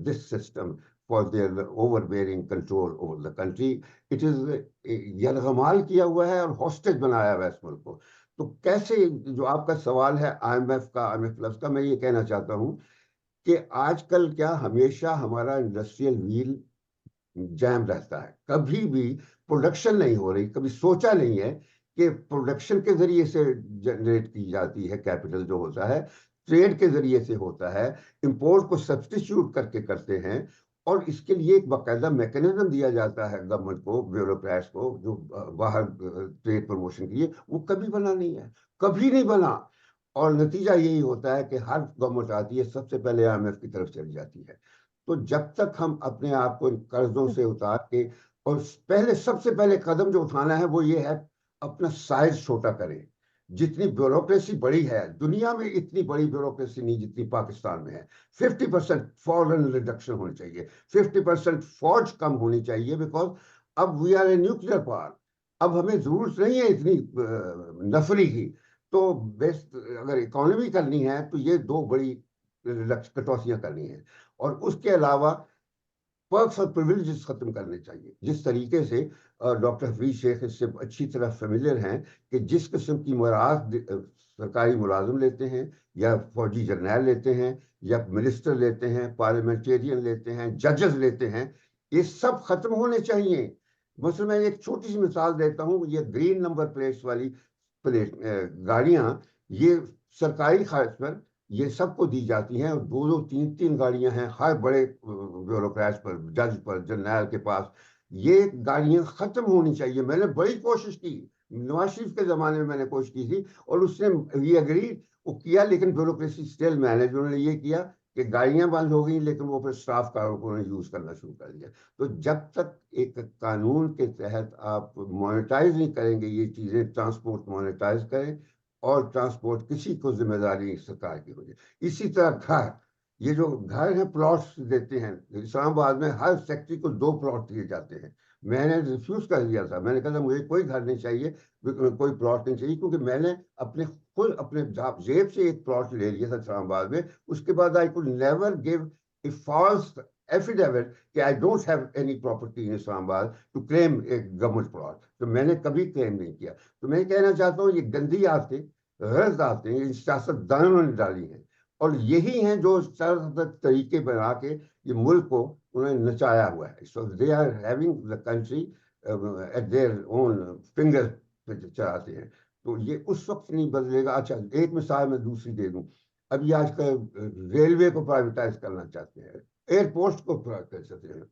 S4: this system for their overbearing control over the country. It is یرغمال کیا ہوا ہے اور ہاسٹیج بنایا ہوا ہے اس ملک کو. تو کیسے، جو آپ کا سوال ہے آئی ایم ایف کا، آئی ایم ایف پلس کا، میں یہ کہنا چاہتا ہوں کہ آج کل کیا ہمیشہ ہمارا انڈسٹریل ویل جیم رہتا ہے، کبھی بھی پروڈکشن نہیں ہو رہی. کبھی سوچا نہیں ہے کہ پروڈکشن کے ذریعے سے جنریٹ کی جاتی ہے کیپٹل جو ہوتا ہے, ٹریڈ کے ذریعے سے ہوتا ہے, امپورٹ کو سبسٹیچیوٹ کر کے کرتے ہیں, اور اس کے لیے ایک باقاعدہ میکنزم دیا جاتا ہے گورنمنٹ کو, بیوروکریٹس کو, جو باہر ٹریڈ پروموشن کے لیے, وہ کبھی بنا نہیں ہے, کبھی نہیں بنا. اور نتیجہ یہی ہوتا ہے کہ ہر گورنمنٹ آتی ہے سب سے پہلے IMF کی طرف چلی جاتی ہے. تو جب تک ہم اپنے آپ کو ان قرضوں سے اتار کے, اور سب سے پہلے قدم جو اٹھانا ہے وہ یہ ہے اپنا سائز چھوٹا کریں. جتنی بیوروکریسی بڑی ہے دنیا میں, اتنی بڑی بیوروکریسی نہیں جتنی پاکستان میں ہے. 50% فورن ریڈکشن ہونی چاہیے, 50% فوج کم ہونی چاہیے, بیکاز اب we are a nuclear power. اب ہمیں ضرورت نہیں ہے اتنی نفری کی. تو بیسٹ اگر اکانومی کرنی ہے تو یہ 2 بڑی کٹوتیاں کرنی ہیں. اور اس کے علاوہ پرکس اور پریویلیجز ختم کرنے چاہیے. جس طریقے سے ڈاکٹر حفیظ شیخ اس سے اچھی طرح فیملیئر ہیں کہ جس قسم کی مراعات سرکاری ملازم لیتے ہیں, یا فوجی جرنیل لیتے ہیں, یا منسٹر لیتے ہیں, پارلیمنٹیرین لیتے ہیں, ججز لیتے ہیں, یہ سب ختم ہونے چاہیے. مثلا میں ایک چھوٹی سی مثال دیتا ہوں, یہ گرین نمبر پلیٹس والی گاڑیاں, یہ سرکاری خرچ پر یہ سب کو دی جاتی ہیں, اور 2 3 گاڑیاں ہیں ہر بڑے بیوروکریٹس پر, جج پر, جرنیل کے پاس. یہ گاڑیاں ختم ہونی چاہیے. میں نے بڑی کوشش کی, نواز شریف کے زمانے میں میں نے کوشش کی تھی, اور اس نے یہ اگری وہ کیا, لیکن بیوروکریسی اسٹل مینج. انہوں نے یہ کیا کہ گاڑیاں بند ہو گئیں, لیکن وہ پھر اسٹاف کاروں کو یوز کرنا شروع کر دیا. تو جب تک ایک قانون کے تحت آپ مانیٹائز نہیں کریں گے یہ چیزیں, ٹرانسپورٹ مانیٹائز کریں, اور ٹرانسپورٹ کسی کو ذمہ داری سرکار کی ہو جائے. اسی طرح گھر, یہ جو گھر ہیں پلاٹس دیتے ہیں, اسلام آباد میں ہر سیکٹری کو 2 پلاٹ دیے جاتے ہیں. میں نے ریفیوز کر دیا تھا, میں نے کہا مجھے کوئی گھر نہیں چاہیے, کوئی پلاٹ نہیں چاہیے, کیونکہ میں نے اپنے جیب سے ایک پلاٹ لے لیا تھا اسلام آباد میں. اس کے بعد I could never give a false affidavit کہ I don't have any property in Islam Abad to claim a government plot. تو میں نے کبھی کلیم نہیں کیا. تو میں کہنا چاہتا ہوں یہ گندی عادتیں, غلط عادتیں ان سیاست دانوں نے ڈالی ہیں, اور یہی ہیں جو طریقے بنا کے یہ ملک کو انہوں نے نچایا ہوا ہے. So they are having the country at their own finger پہ چلاتے ہیں. تو یہ اس وقت نہیں بدلے گا. اچھا ایک مثال میں دوسری دے دوں. ابھی آج کل ریلوے کو پرائیویٹائز کرنا چاہتے ہیں, ایئرپورٹ کو پرائیویٹائز کرتے ہیں.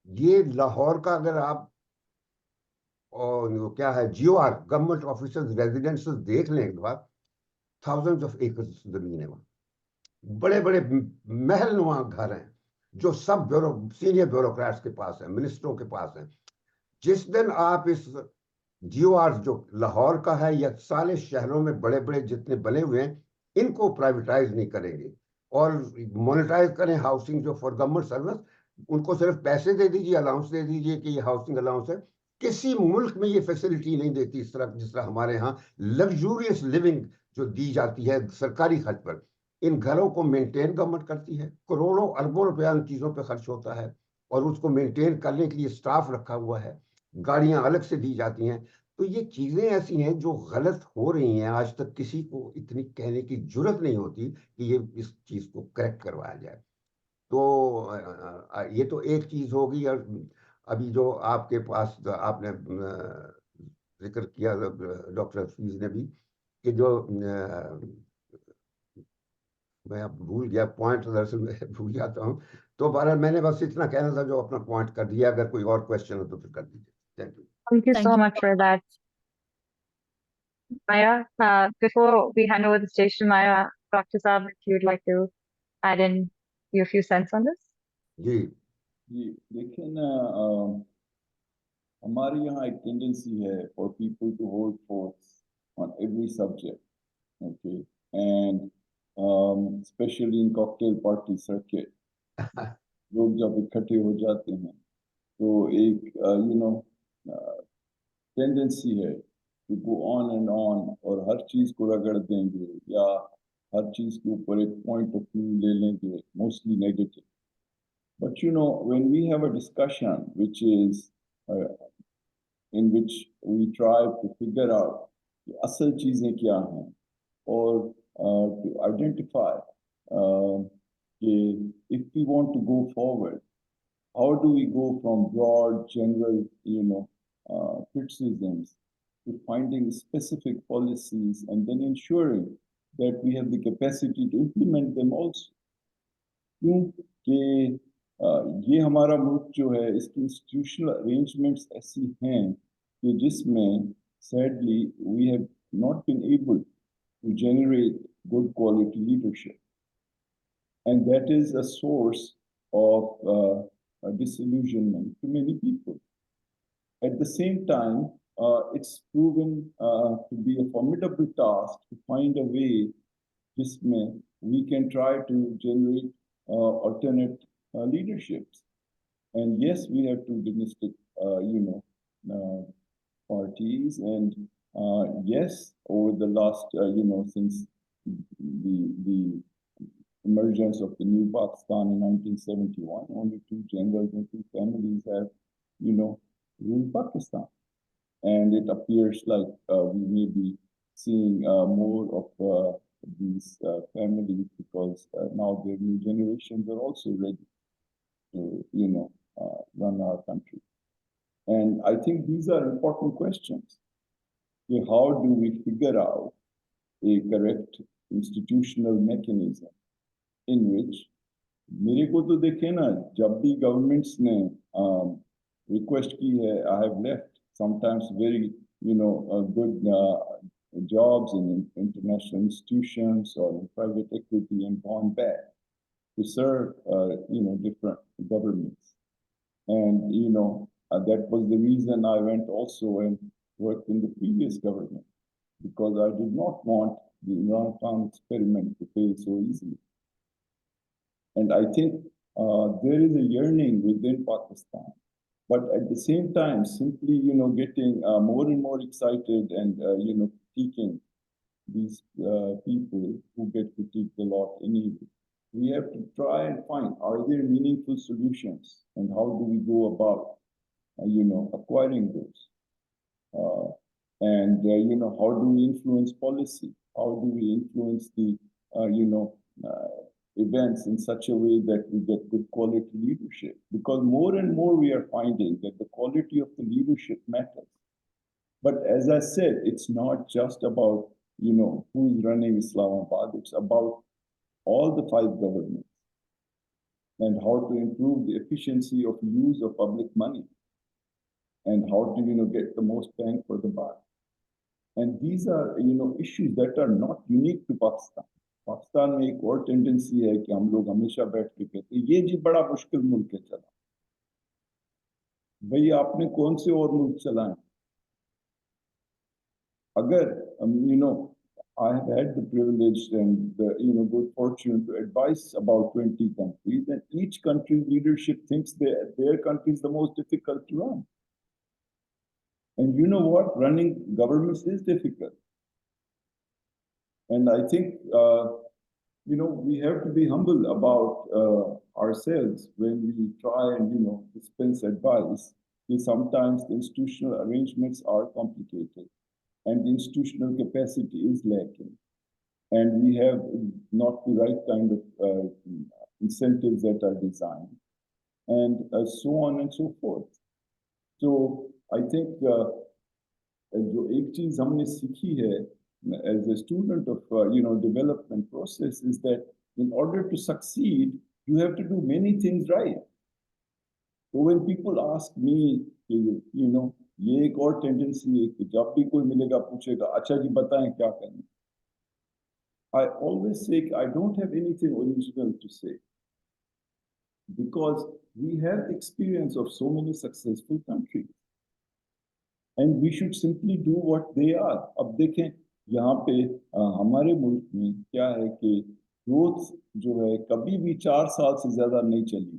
S4: یہ لاہور کا اگر آپ اور کیا ہے GOR گورنمنٹ آفیسرز ریزیڈنسز دیکھ لیں ایک بار, thousands of acres زمین ہے وہاں, بڑے بڑے محل نما گھر ہیں جو سب سینئر بیوروکریٹس کے پاس ہیں, منسٹروں کے پاس ہیں. جس دن آپ اس GOR جو لاہور کا ہے یا سارے شہروں میں بڑے بڑے جتنے بنے ہوئے ہیں, ان کو پرائیویٹائز نہیں کریں گے اور مونیٹائز کریں ہاؤسنگ جو فار گورنمنٹ سروس, ان کو صرف پیسے دے دیجیے, الاؤنس دے دیجیے کہ یہ ہاؤسنگ الاؤنس ہے. کسی ملک میں یہ فیسلٹی نہیں دیتی اس طرح, جس طرح ہمارے ہاں لگژوریس لیونگ جو دی جاتی ہے سرکاری خرچ پر. ان گھروں کو مینٹین گورنمنٹ کرتی ہے, کروڑوں اربوں روپیہ ان چیزوں پہ خرچ ہوتا ہے, اور اس کو مینٹین کرنے کے لیے سٹاف رکھا ہوا ہے, گاڑیاں الگ سے دی جاتی ہیں. تو یہ چیزیں ایسی ہیں جو غلط ہو رہی ہیں. آج تک کسی کو اتنی کہنے کی جرت نہیں ہوتی کہ یہ اس چیز کو کریکٹ کروایا جائے. تو یہ تو ایک چیز ہوگی. اور ابھی جو آپ کے پاس آپ نے ذکر کیا ڈاکٹر حفیظ نے بھی, کہ جو میں اب بھول گیا پوائنٹ, دراصل میں بھول جاتا ہوں. تو بہرحال میں نے بس اتنا کہنا تھا, جو اپنا پوائنٹ کر دیا. اگر کوئی اور کوشچن ہو تو پھر کر دیجیے. Thank you.
S1: Thank you
S2: Thank
S1: so
S2: you.
S1: much for that, Maya. Before we hand over the stage to Maya, Dr. Saab, if you'd like to add in your few cents on this.
S4: جی
S6: جی دیکھیں نا, ہمارے یہاں ایک tendency ہے for people to hold forth on every subject, okay, and especially in cocktail party circuit, لوگ جب اکٹھے ہو جاتے ہیں تو ایک ٹینڈنسی ہے to go on and on, اور ہر چیز کو رگڑ دیں گے یا ہر چیز کے اوپر ایک پوائنٹ آف ویو لے لیں گے, mostly negative. But when we have a discussion which is in which we try to figure out اصل چیزیں کیا ہیں, اور to identify if we want to go forward, how do we go from broad, general, criticisms to finding specific policies and then ensuring that we have the capacity to implement them also. क्योंकि ये हमारा मुल्क जो है इसकी institutional arrangements ऐसी हैं कि जिसमें sadly we have not been able to generate good quality leadership, and that is a source of disillusionment to many people. At the same time, it's proven to be a formidable task to find a way जिसमें we can try to generate alternate leaderships. And yes, we have two domestic, parties, and yes, over the last, since the emergence of the new Pakistan in 1971, only two generals and two families have, ruled Pakistan. And it appears like we may be seeing more of these families because now their new generations are also ready to, run our country. And I think these are important questions. How do we figure out a correct institutional mechanism in which, मेरे को तो देखे ना, जब भी governments ने request की है, I have left sometimes very, good jobs in international institutions or in private equity and gone back to serve, different governments. And, that was the reason I went also and worked in the previous government, because I did not want the Imran Khan experiment to fail so easily. And I think there is a yearning within Pakistan, but at the same time, simply, getting more and more excited and, critiquing these people who get critiqued a lot anyway. We have to try and find, are there meaningful solutions, and how do we go about, acquiring those? And how do we influence policy? How do we influence the, events in such a way that we get good quality leadership? Because more and more we are finding that the quality of the leadership matters. But as I said, it's not just about, who is running Islamabad. It's about all the 5 governments and how to improve the efficiency of use of public money and how to, get the most bang for the buck. And these are, issues that are not unique to Pakistan. Pakistan में एक और tendency है कि हम लोग हमेशा बैठ के कहते हैं ये जी बड़ा मुश्किल मुल्क है चला, भाई आपने कौन से और मुल्क चलाए? अगर I have had the privilege and the good fortune to advise about 20 countries, and each country's leadership thinks their country is the most difficult to run. And you know what? Running governments is difficult. And I think, we have to be humble about ourselves when we try and, dispense advice. Sometimes the institutional arrangements are complicated and the institutional capacity is lacking. And we have not the right kind of incentives that are designed, and so on and so forth. So I think जो एक चीज हमने सीखी है as a student of development process is that in order to succeed, you have to do many things right. So when people ask me, ये एक और tendency है कि जब भी कोई मिलेगा पूछेगा, अच्छा जी बताएं क्या करना? I always say I don't have anything original to say, because we have experience of so many successful countries, and we should simply do what they are. अब देखें यहाँ पे हमारे मुल्क में क्या है कि ग्रोथ जो है कभी भी 4 साल से ज्यादा नहीं चली.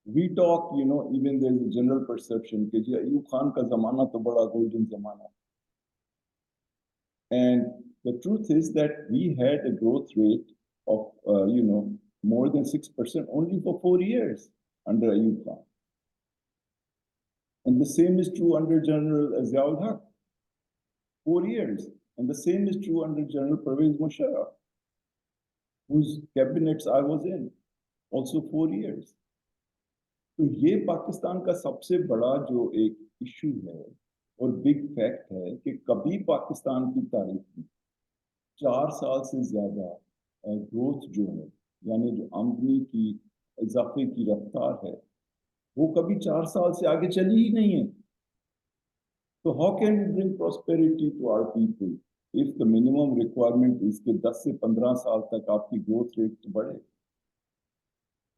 S6: We talk, even there is a general perception कि जी अयूब खान का जमाना तो बड़ा golden zamana. And the truth is that we had a growth rate of, more than 6% only for 4 years under Ayub Khan. And the same is true under General Ziaul Haq, 4 years. And the same is true under General Pervez Musharraf, whose cabinets I was in, also 4 years. तो ये पाकिस्तान का सबसे बड़ा जो एक issue है और big fact है कि कभी पाकिस्तान की तारीख में 4 साल से ज्यादा ग्रोथ जो है, यानी जो आमदनी की इजाफे की रफ्तार है, वो कभी 4 साल से आगे चली ही नहीं है. So how can we bring prosperity to our people if the minimum requirement is कि 10 से 15 साल तक आपकी growth rate बढ़े?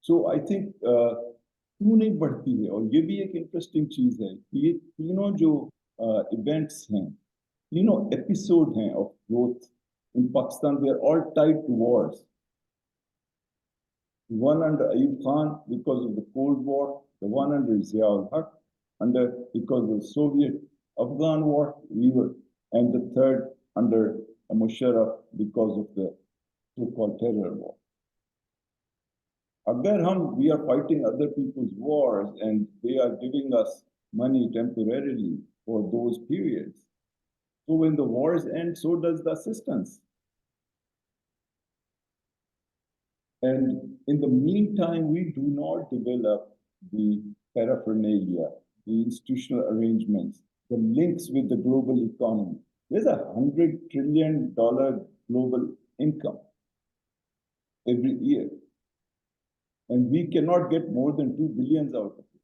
S6: So I think क्यों नहीं बढ़ती है? और ये भी एक interesting चीज है कि ये तीनों जो events हैं, तीनों episode हैं of growth in Pakistan, they are all tied to wars. One under Ayub Khan because of the Cold War, the one under Ziaul Haq because of the Soviet Afghan war, and the third under Musharraf because of the so-called terror war. We are fighting other people's wars and they are giving us money temporarily for those periods. So when the wars end, so does the assistance. And in the meantime, we do not develop the paraphernalia, the institutional arrangements, the links with the global economy. There's $100 trillion global income every year. And we cannot get more than 2 billion out of it.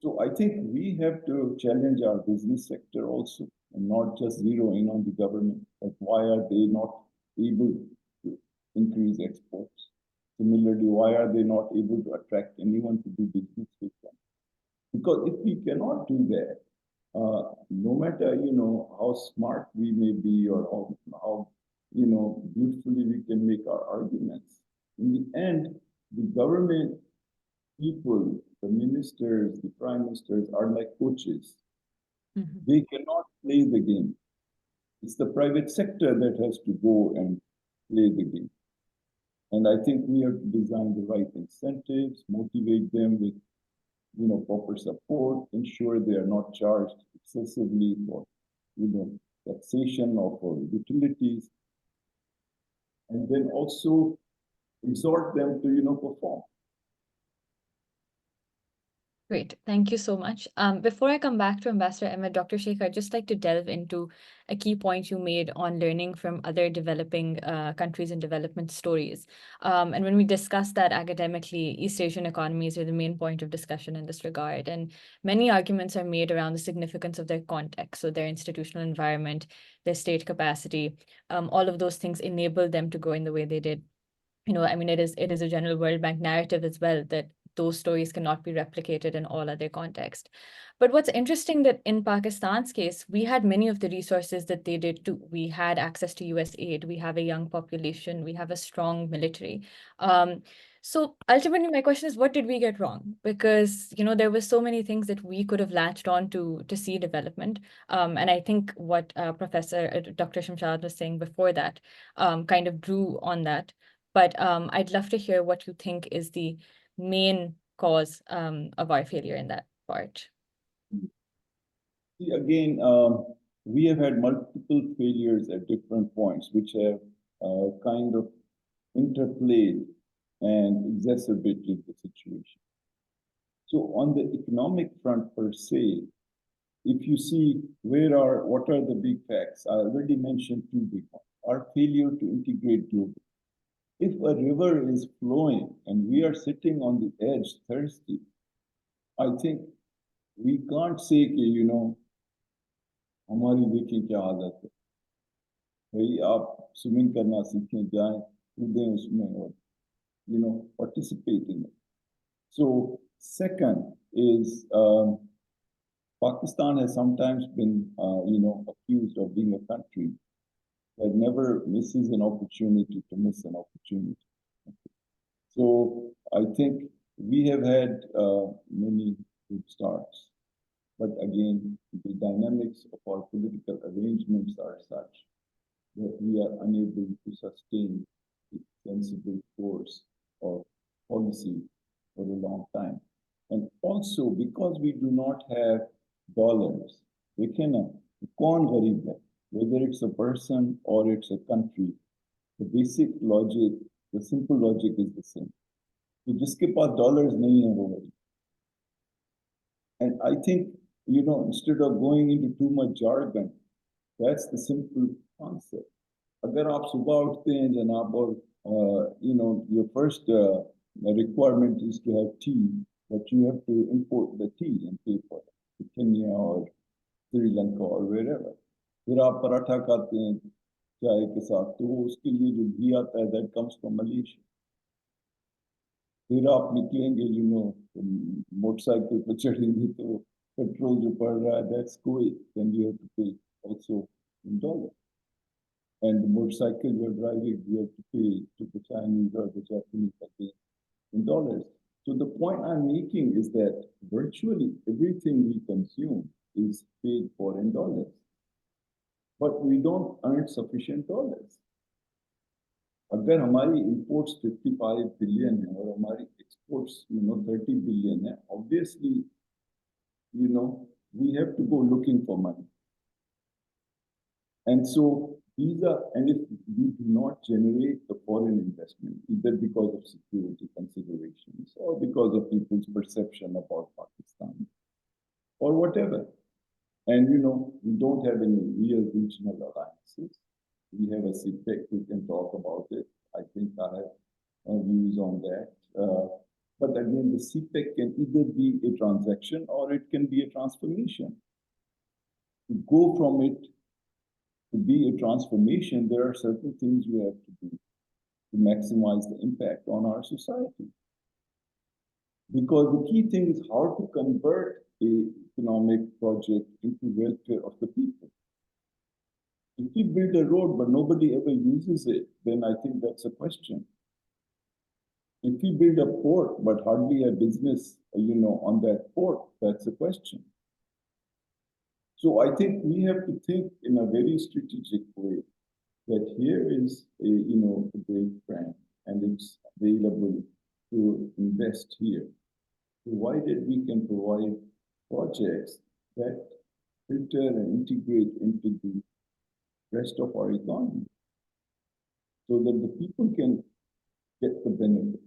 S6: So I think we have to challenge our business sector also, and not just zero in on the government. Like, why are they not able to increase exports? Similarly, why are they not able to attract anyone to do business with them? Because if we cannot do that, no matter how smart we may be or how beautifully we can make our arguments, in the end, the government people, the ministers, the prime ministers are like coaches. Mm-hmm. They cannot play the game. It's the private sector that has to go and play the game. And I think we have to design the right incentives, motivate them with, proper support, ensure they are not charged excessively for, taxation of utilities, and then also exhort them to, perform.
S2: Great, thank you so much. Before I come back to Ambassador Ahmad, Dr. Shaikh, I'd just like to delve into a key point you made on learning from other developing countries and development stories. And when we discuss that academically, East Asian economies are the main point of discussion in this regard. And many arguments are made around the significance of their context, so their institutional environment, their state capacity, all of those things enable them to grow in the way they did. It is a general World Bank narrative as well that those stories cannot be replicated in all other contexts. But what's interesting that in Pakistan's case, we had many of the resources that they did too. We had access to US aid, we have a young population, we have a strong military. So ultimately, my question is, what did we get wrong? Because, there were so many things that we could have latched on to see development. And I think what Professor Dr. Shamshad was saying before that kind of drew on that. But I'd love to hear what you think is the main cause of our failure in that part.
S6: See, again, we have had multiple failures at different points, which have kind of interplayed and exacerbated the situation. So on the economic front per se, if you see what are the big facts, I already mentioned 2 big ones. Our failure to integrate globally. If a river is flowing and we are sitting on the edge thirsty, I think we can't say, हमारी देखें क्या आदत है, भाई आप swimming करना सीखें, जाएं, कूदें उसमें और participate in it. So second is Pakistan has sometimes been accused of being a country that never misses an opportunity to miss an opportunity. So I think we have had many good starts, but again, the dynamics of our political arrangements are such that we are unable to sustain a sensible course of policy for a long time. And also because we do not have dollars, we cannot, whether it's a person or it's a country, the basic logic, the simple logic is the same. So जिसके पास dollars नहीं है वो गरीब, And I think, instead of going into too much jargon, that's the simple concept. अगर आप सुबह उठते हैं जनाब और your first requirement is to have tea, but you have to import the tea and pay for it to Kenya or Sri Lanka or wherever. फिर आप पराठा खाते हैं चाय के साथ, तो उसके लिए जो घी आता है that comes from Malaysia. फिर आप निकलेंगे मोटरसाइकिल पर चढ़ेंगे तो पेट्रोल जो पड़ रहा है that's Kuwait, then you have to pay also in dollars. And the motorcycle you're driving, you have to pay to the Chinese or the Japanese again in dollars. So the point I'm making is that virtually everything we consume is paid for in dollars. But we don't earn sufficient dollars. अगर हमारी imports 55 billion है और हमारी exports 30 billion है, obviously we have to go looking for money. And so and if we do not generate the foreign investment, either because of security considerations or because of people's perception about Pakistan or whatever, and we don't have any real regional alliances. We have a CPEC, we can talk about it. I think I have views on that. But again, the CPEC can either be a transaction or it can be a transformation. To go from it to be a transformation, there are certain things we have to do to maximize the impact on our society. Because the key thing is how to convert an economic project into welfare of the people. If we build a road but nobody ever uses it, then I think that's a question. If we build a port but hardly a business, on that port, that's a question. So I think we have to think in a very strategic way that here is a great friend and it's available to invest here, provided we can provide projects that filter and integrate into the rest of our economy so that the people can get the benefit.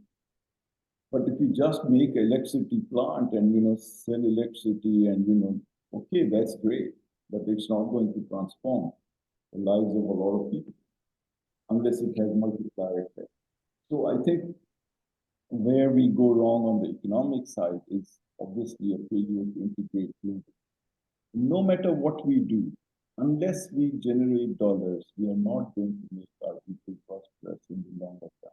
S6: But if you just make an electricity plant and sell electricity and okay, that's great, but it's not going to transform the lives of a lot of people unless it has multiplier effect. So I think where we go wrong on the economic side is obviously a failure to integrate globally. No matter what we do, unless we generate dollars, we are not going to make our people prosperous in the longer term.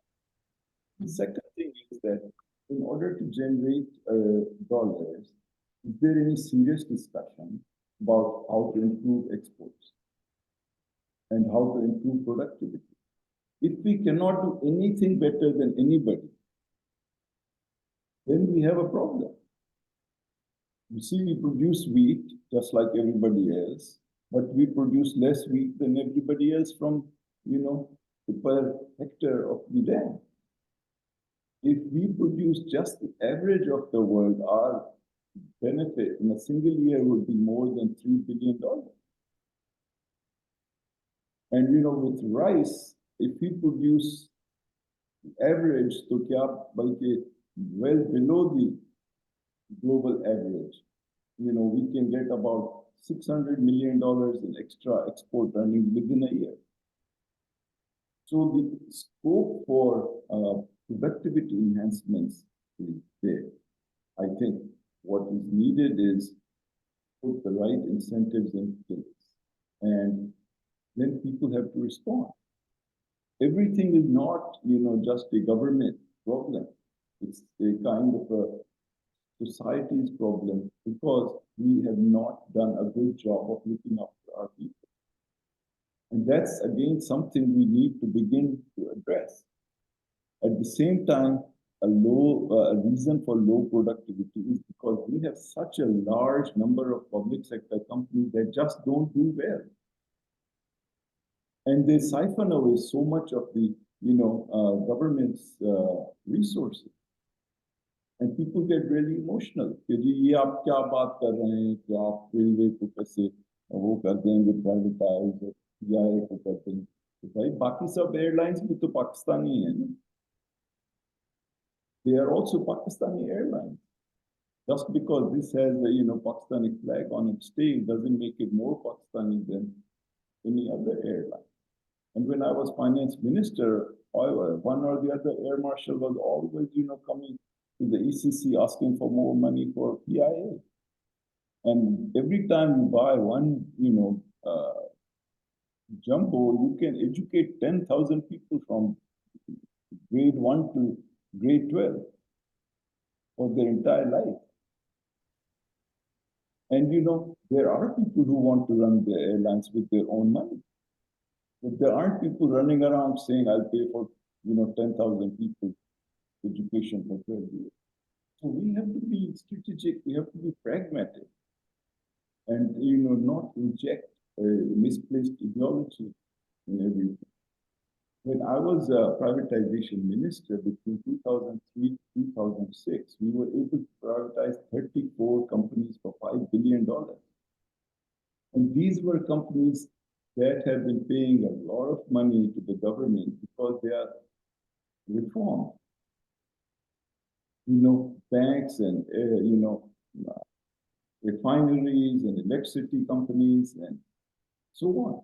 S6: The second thing is that in order to generate dollars, is there any serious discussion about how to improve exports and how to improve productivity? If we cannot do anything better than anybody, then we have a problem. You see, we produce wheat just like everybody else, but we produce less wheat than everybody else from, per hectare of the land. If we produce just the average of the world, our benefit in a single year would be more than $3 billion. And with rice, if we produce the average, to well below the global average, we can get about $600 million in extra export earnings within a year. So the scope for productivity enhancements is there. I think what is needed is put the right incentives in place, and then people have to respond. Everything is not, just a government problem. It's a kind of a society's problem because we have not done a good job of looking after our people. And that's, again, something we need to begin to address. At the same time, a reason for low productivity is because we have such a large number of public sector companies that just don't do well. And they siphon away so much of the, government's resources. And people get really emotional. ये आप क्या बात कर रहे हैं कि आप railway को कैसे वो कर देंगे प्राइवेटाइज या को कर देंगे तो भाई बाकी सब एयरलाइंस भी तो पाकिस्तानी है ना. They are also Pakistani airlines. Just because this has a, Pakistani flag on its tail doesn't make it more Pakistani than any other airline. And when I was finance minister, one or the other air marshal was always, coming to the ECC asking for more money for PIA. And every time you buy one, jumbo, you can educate 10,000 people from grade 1 to grade 12 for their entire life. And there are people who want to run the airlines with their own money. But there aren't people running around saying, I'll pay for 10,000 people education for 12 years. So we have to be strategic, we have to be pragmatic, and not inject misplaced ideology in everything. When I was a privatization minister between 2003 to 2006, we were able to privatize 34 companies for $5 billion. And these were companies that have been paying a lot of money to the government because they are reformed. Banks and, refineries and electricity companies and so on.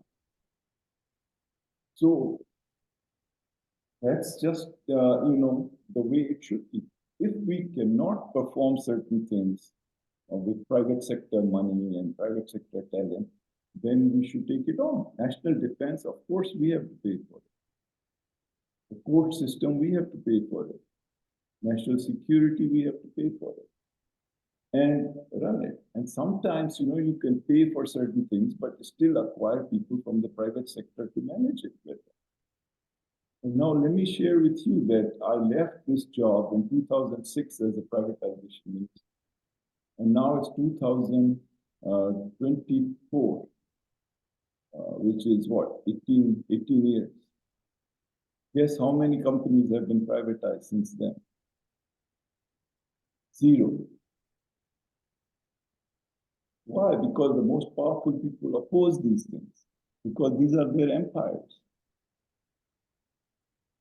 S6: So that's just, the way it should be. If we cannot perform certain things with private sector money and private sector talent, then we should take it on. National defense, of course, we have to pay for it. The court system, we have to pay for it. National security, we have to pay for it. And run it. And sometimes, you can pay for certain things, but still acquire people from the private sector to manage it better. And now let me share with you that I left this job in 2006 as a privatization minister. And now it's 2024, which is what, 18 years. Guess how many companies have been privatized since then? 0. Why? Because the most powerful people oppose these things, because these are their empires.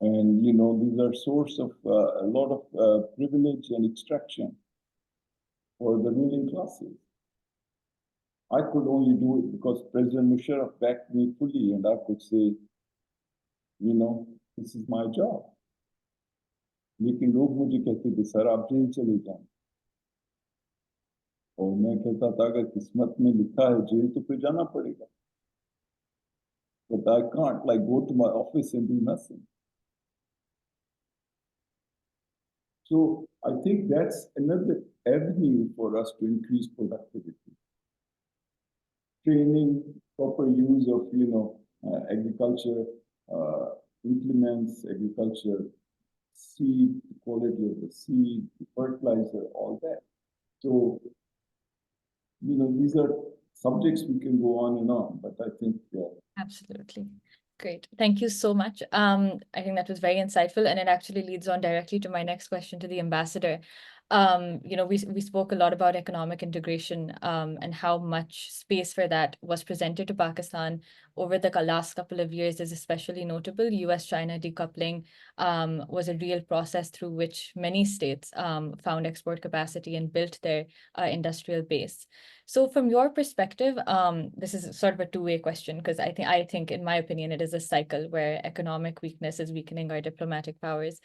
S6: And, these are source of a lot of privilege and extraction for the ruling classes. I could only do it because President Musharraf backed me fully, and I could say, this is my job. लेकिन लोग मुझे कहते थे sir आप jail चले जाएं, और मैं कहता था अगर किस्मत में लिखा है जेल तो फिर जाना पड़ेगा. But I can't go to my office and do nothing. So I think that's another avenue for us to increase productivity. Training, proper use of, agriculture, implements, agriculture, seed, the quality of the seed, the fertilizer, all that. So, these are subjects we can go on and on, but I think...
S2: Absolutely. Great. Thank you so much. I think that was very insightful, and it actually leads on directly to my next question to the ambassador. We spoke a lot about economic integration and how much space for that was presented to Pakistan over the last couple of years is especially notable. US-China decoupling was a real process through which many states found export capacity and built their industrial base. So from your perspective, this is sort of a two-way question, because I think, in my opinion, it is a cycle where economic weakness is weakening our diplomatic powers.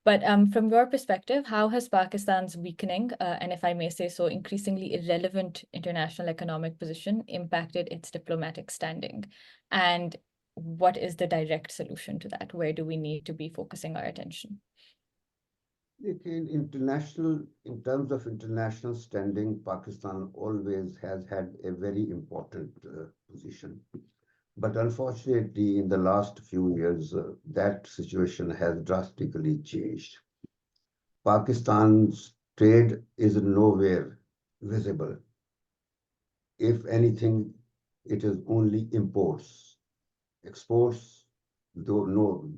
S2: But from your perspective, how has Pakistan's weakening, and if I may say so, increasingly irrelevant international economic position impacted its diplomatic standing? And what is the direct solution to that? Where do we need to be focusing our attention?
S4: In terms of international standing, Pakistan always has had a very important position. But unfortunately, in the last few years, that situation has drastically changed. Pakistan's trade is nowhere visible. If anything, it is only imports. Exports, though no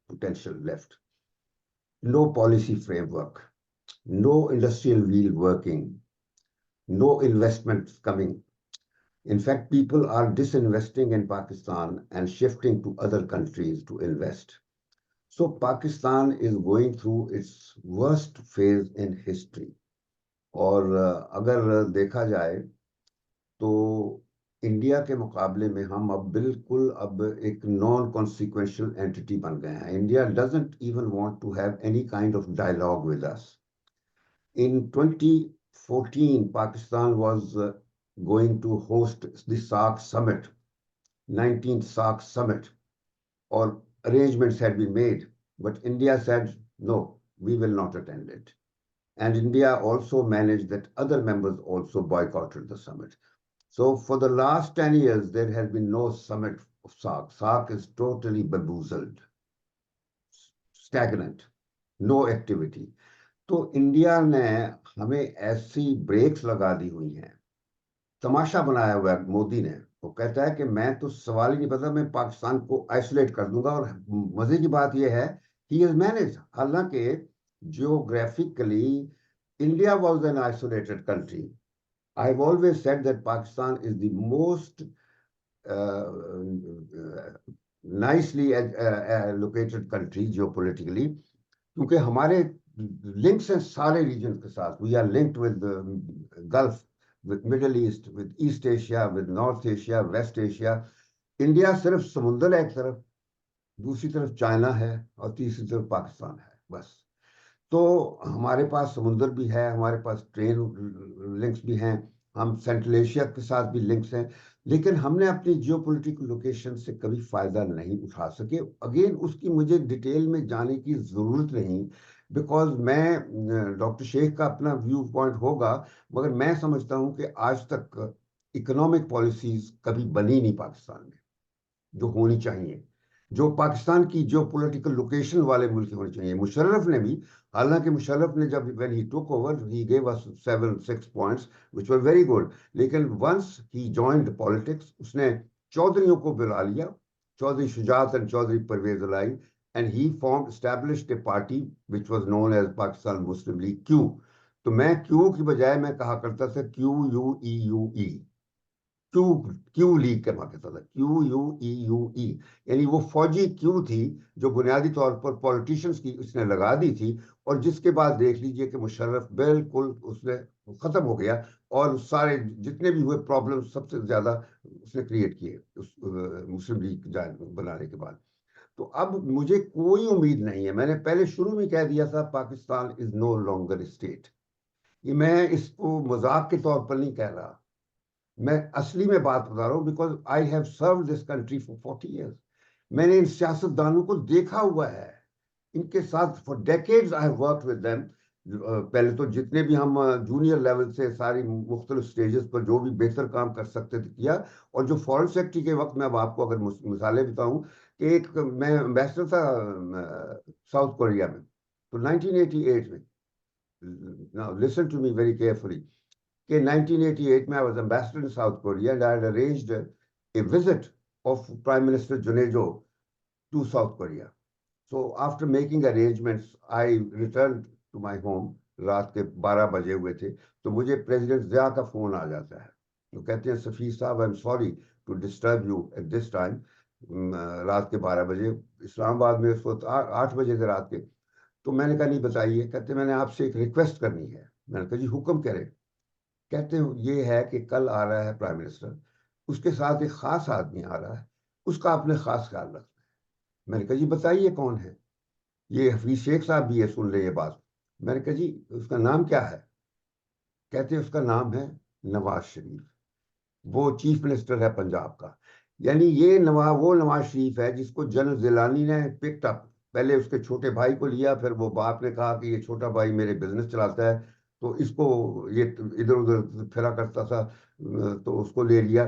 S4: potential left. No policy framework, no industrial wheel working, no investments coming. In fact, people are disinvesting in Pakistan and shifting to other countries to invest. So Pakistan is going through its worst phase in history اور اگر دیکھا جائے تو India کے مقابلے میں ہم اب بالکل اب ایک نان کانسیکوینشل اینٹی بن گئے ہیں. India doesn't even want to have any kind of dialogue with us. In 2014, Pakistan was going to host the SAARC summit, 19th SAARC summit, or arrangements had been made, but India said, no, we will not attend it. And India also managed that other members also boycotted the summit. So for the last 10 years, there has been no summit of SAARC. SAARC is totally bamboozled, stagnant, no activity. تو India نے ہمیں ایسی breaks لگا دی ہوئی ہیں, تماشا بنایا ہوا ہے مودی نے. وہ کہتا ہے کہ میں تو سوال ہی نہیں پتا, میں پاکستان کو آئسولیٹ کر دوں گا. اور مزے کی بات یہ ہے ہی ہیز مینیج, حالانکہ geographically India was an isolated country. I have always said that Pakistan is the most nicely located country geopolitically, کیونکہ ہمارے لنکس ہیں سارے ریجن کے ساتھ. We are linked with Gulf, with Middle East, with East Asia, with North Asia, West Asia. India صرف سمندر ہے ایک طرف, دوسری طرف چائنا ہے, اور تیسری طرف پاکستان ہے بس. تو ہمارے پاس سمندر بھی ہے, ہمارے پاس ٹرین لنکس بھی ہیں, ہم سینٹرل ایشیا کے ساتھ بھی لنکس ہیں, لیکن ہم نے اپنی جیو پولیٹیکل لوکیشن سے کبھی فائدہ نہیں اٹھا سکے. اگین اس کی مجھے ڈیٹیل میں جانے کی ضرورت نہیں, بیکاز میں ڈاکٹر شیخ کا اپنا ویو پوائنٹ ہوگا, مگر میں سمجھتا ہوں کہ آج تک اکنامک پالیسیز کبھی بنی نہیں پاکستان میں جو ہونی چاہیے, جو پاکستان کی جو پولیٹیکل لوکیشن والے ملک ہونی چاہیے. مشرف نے بھی, حالانکہ مشرف نے جب when he took over he gave us 7-6 points which were very good, لیکن once he joined politics اس نے چودھریوں کو بلا لیا, چودھری شجاعت and چودھری پرویز الہی, and he established a party which was known as Pakistan Muslim League Q. تو میں Q کی بجائے میں کہا کرتا تھا QUEUE, کیو لیگ کا ماں کہتا تھا, QUEUE, یعنی وہ فوجی کیو تھی جو بنیادی طور پر پولیٹیشینز کی اس نے لگا دی تھی, اور جس کے بعد دیکھ لیجئے کہ مشرف بالکل اس نے ختم ہو گیا, اور سارے جتنے بھی ہوئے پرابلم سب سے زیادہ اس نے کریٹ کیے اس مسلم لیگ بنانے کے بعد. تو اب مجھے کوئی امید نہیں ہے, میں نے پہلے شروع میں کہہ دیا تھا پاکستان از نو لانگر اسٹیٹ. یہ میں اس کو مذاق کے طور پر نہیں کہہ رہا, میں اصلی میں بات بتا رہا ہوں, because I have served this country for 40 years. میں نے ان سیاستدانوں کو دیکھا ہوا ہے, ان کے ساتھ for decades I have worked with them. پہلے تو جتنے بھی ہم جونیئر لیول سے ساری مختلف سٹیجز پر جو بھی بہتر کام کر سکتے تھے کیا, اور جو فورن سیکرٹری کے وقت میں اب آپ کو اگر مثالیں بتاؤں کہ ایک میں امبیسڈر تھا ساؤتھ کوریا میں, تو 1988 میں, now listen to me very carefully, کہ 1988 میں I was ambassador in South Korea and I had arranged a visit of Prime Minister Junejo to South Korea. So after making arrangements, I returned to my home. رات کے 12 بجے ہوئے تھے, تو مجھے president Zia کا فون آ جاتا ہے. وہ کہتے ہیں سفیر صاحب I'm sorry to disturb you at this time. رات کے 12 بجے, اسلام آباد میں اس وقت 8 بجے تھے رات کے. تو میں نے کہا نہیں بتائیے. کہتے میں نے آپ سے ایک ریکویسٹ کرنی ہے. میں نے کہا جی حکم کرے. کہتے ہیں یہ ہے کہ کل آ رہا ہے پرائم منسٹر, اس کے ساتھ ایک خاص آدمی آ رہا ہے, اس کا آپ نے خاص خیال رکھنا ہے. میں نے کہا جی بتائیے کون ہے. یہ حفیظ شیخ صاحب بھی ہے, سن لے یہ بات. میں نے کہا جی اس کا نام کیا ہے. کہتے ہیں اس کا نام ہے نواز شریف, وہ چیف منسٹر ہے پنجاب کا. یعنی یہ وہ نواز شریف ہے جس کو جنرل جیلانی نے پکڈ اپ. پہلے اس کے چھوٹے بھائی کو لیا, پھر وہ باپ نے کہا کہ یہ چھوٹا بھائی میرے بزنس چلاتا ہے, تو اس کو یہ ادھر ادھر پھرا کرتا تھا, تو اس کو لے لیا.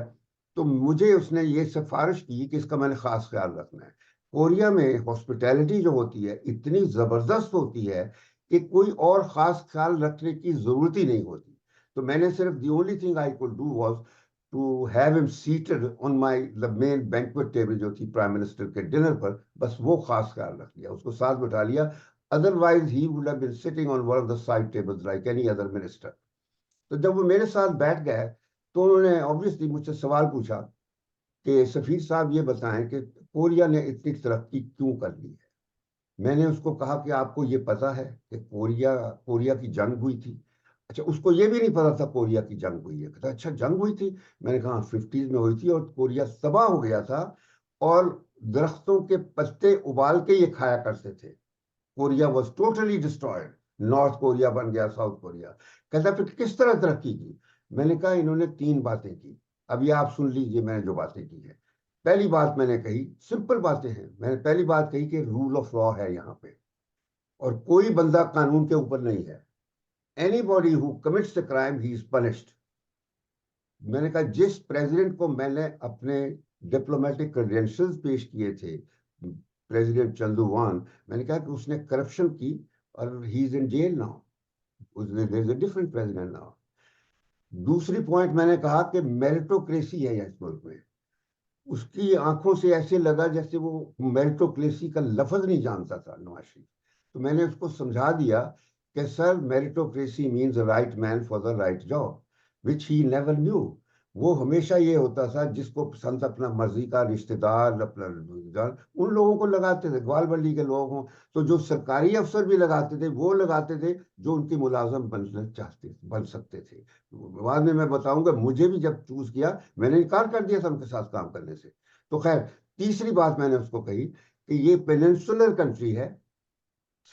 S4: تو مجھے اس نے یہ سفارش کی کہ اس کا میں نے خاص خیال رکھنا ہے. کوریا میں ہاسپٹیلٹی جو ہوتی ہے اتنی زبردست ہوتی ہے کہ کوئی اور خاص خیال رکھنے کی ضرورت ہی نہیں ہوتی. تو میں نے صرف the only thing I could do was to have him seated on my main banquet table جو تھی پرائم منسٹر کے ڈنر پر, بس وہ خاص خیال رکھ لیا, اس کو ساتھ بٹھا لیا. Otherwise, he would have been sitting on one of the side tables like any other minister. تو جب وہ میرے ساتھ بیٹھ گئے تو انہوں نے obviously مجھ سے سوال پوچھا کہ سفیر صاحب یہ بتائیں کہ کوریا نے اتنی ترقی کیوں کر لی ہے. میں نے اس کو کہا کہ آپ کو یہ پتا ہے کہ کوریا کی جنگ ہوئی تھی, अच्छा, उसको ये भी नहीं पता था कोरिया की जंग हुई है। कहता अच्छा जंग हुई थी। मैंने कहा 50s में हुई थी और कोरिया तबाह हो गया था और दरख्तों के पत्ते उबाल के ये खाया करते थे। Korea was totally destroyed, north Korea बन गया साउथ कोरिया। कहता फिर किस तरह तरक्की की। मैंने कहा इन्होंने 3 बातें की। अब ये आप सुन लीजिए मैंने जो बातें की है। पहली बात मैंने कही, सिंपल बातें हैं, मैंने पहली बात कही कि रूल ऑफ लॉ है यहाँ पे और कोई बंदा कानून के ऊपर नहीं है। Anybody who commits a crime he is punished. मैंने कहा जिस प्रेसिडेंट को मैंने अपने डिप्लोमेटिक क्रेडेंशियल्स पेश किए थे, प्रेसिडेंट चंदुवान, मैंने कहा कि उसने करप्शन की और he is in jail now, there is a different president now. दूसरी पॉइंट मैंने कहा कि मेरिटोक्रेसी है इस मुल्क में। उसकी आंखों से ऐसे लगा जैसे वो मेरिटोक्रेसी का लफ्ज नहीं जानता था नवाज शरीफ। तो मैंने उसको समझा दिया कि sir meritocracy means right man for the right job, which he never knew. वो हमेशा ये होता था जिसको पसंद अपना मर्जी का रिश्तेदार, अपना रिश्तेदार, उन लोगों को लगाते थे, ग्वाल बल्ली के लोग हों तो जो सरकारी अफसर भी लगाते थे वो लगाते थे जो उनके मुलाजम बन सकते थे। बाद में मैं बताऊंगा, मुझे भी जब चूज किया मैंने इनकार कर दिया था उनके साथ काम करने से। तो खैर, तीसरी बात मैंने उसको कही कि ये पेनिनसुलर कंट्री है,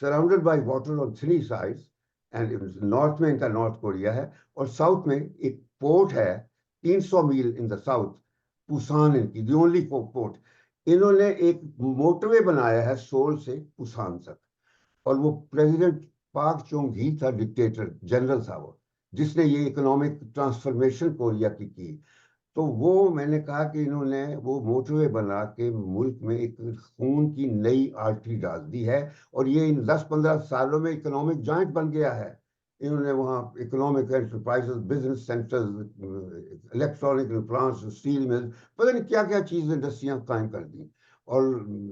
S4: surrounded by water on 3 sides, and north में इनका नॉर्थ कोरिया है और साउथ में एक पोर्ट है 300 मील इन द साउथ, पुसान इनकी दी ओनली पोर्ट। इन्होंने एक मोटरवे बनाया है सोल से पुसान तक, और वो प्रेसिडेंट पाक चोंग ही था, डिक्टेटर जनरल था वो, जिसने ये इकोनॉमिक ट्रांसफॉर्मेशन कोरिया की। तो वो मैंने कहा कि इन्होंने वो मोटरवे बना के मुल्क में एक खून की नई आर्टरी डाल दी है और ये इन 10-15 सालों में इकोनॉमिक जॉइंट बन गया है। इन्होंने वहाँ economic enterprises, business centres, electronic plants, steel mill, पता नहीं क्या क्या चीज़ इंडस्ट्रियाँ कायम कर दी। और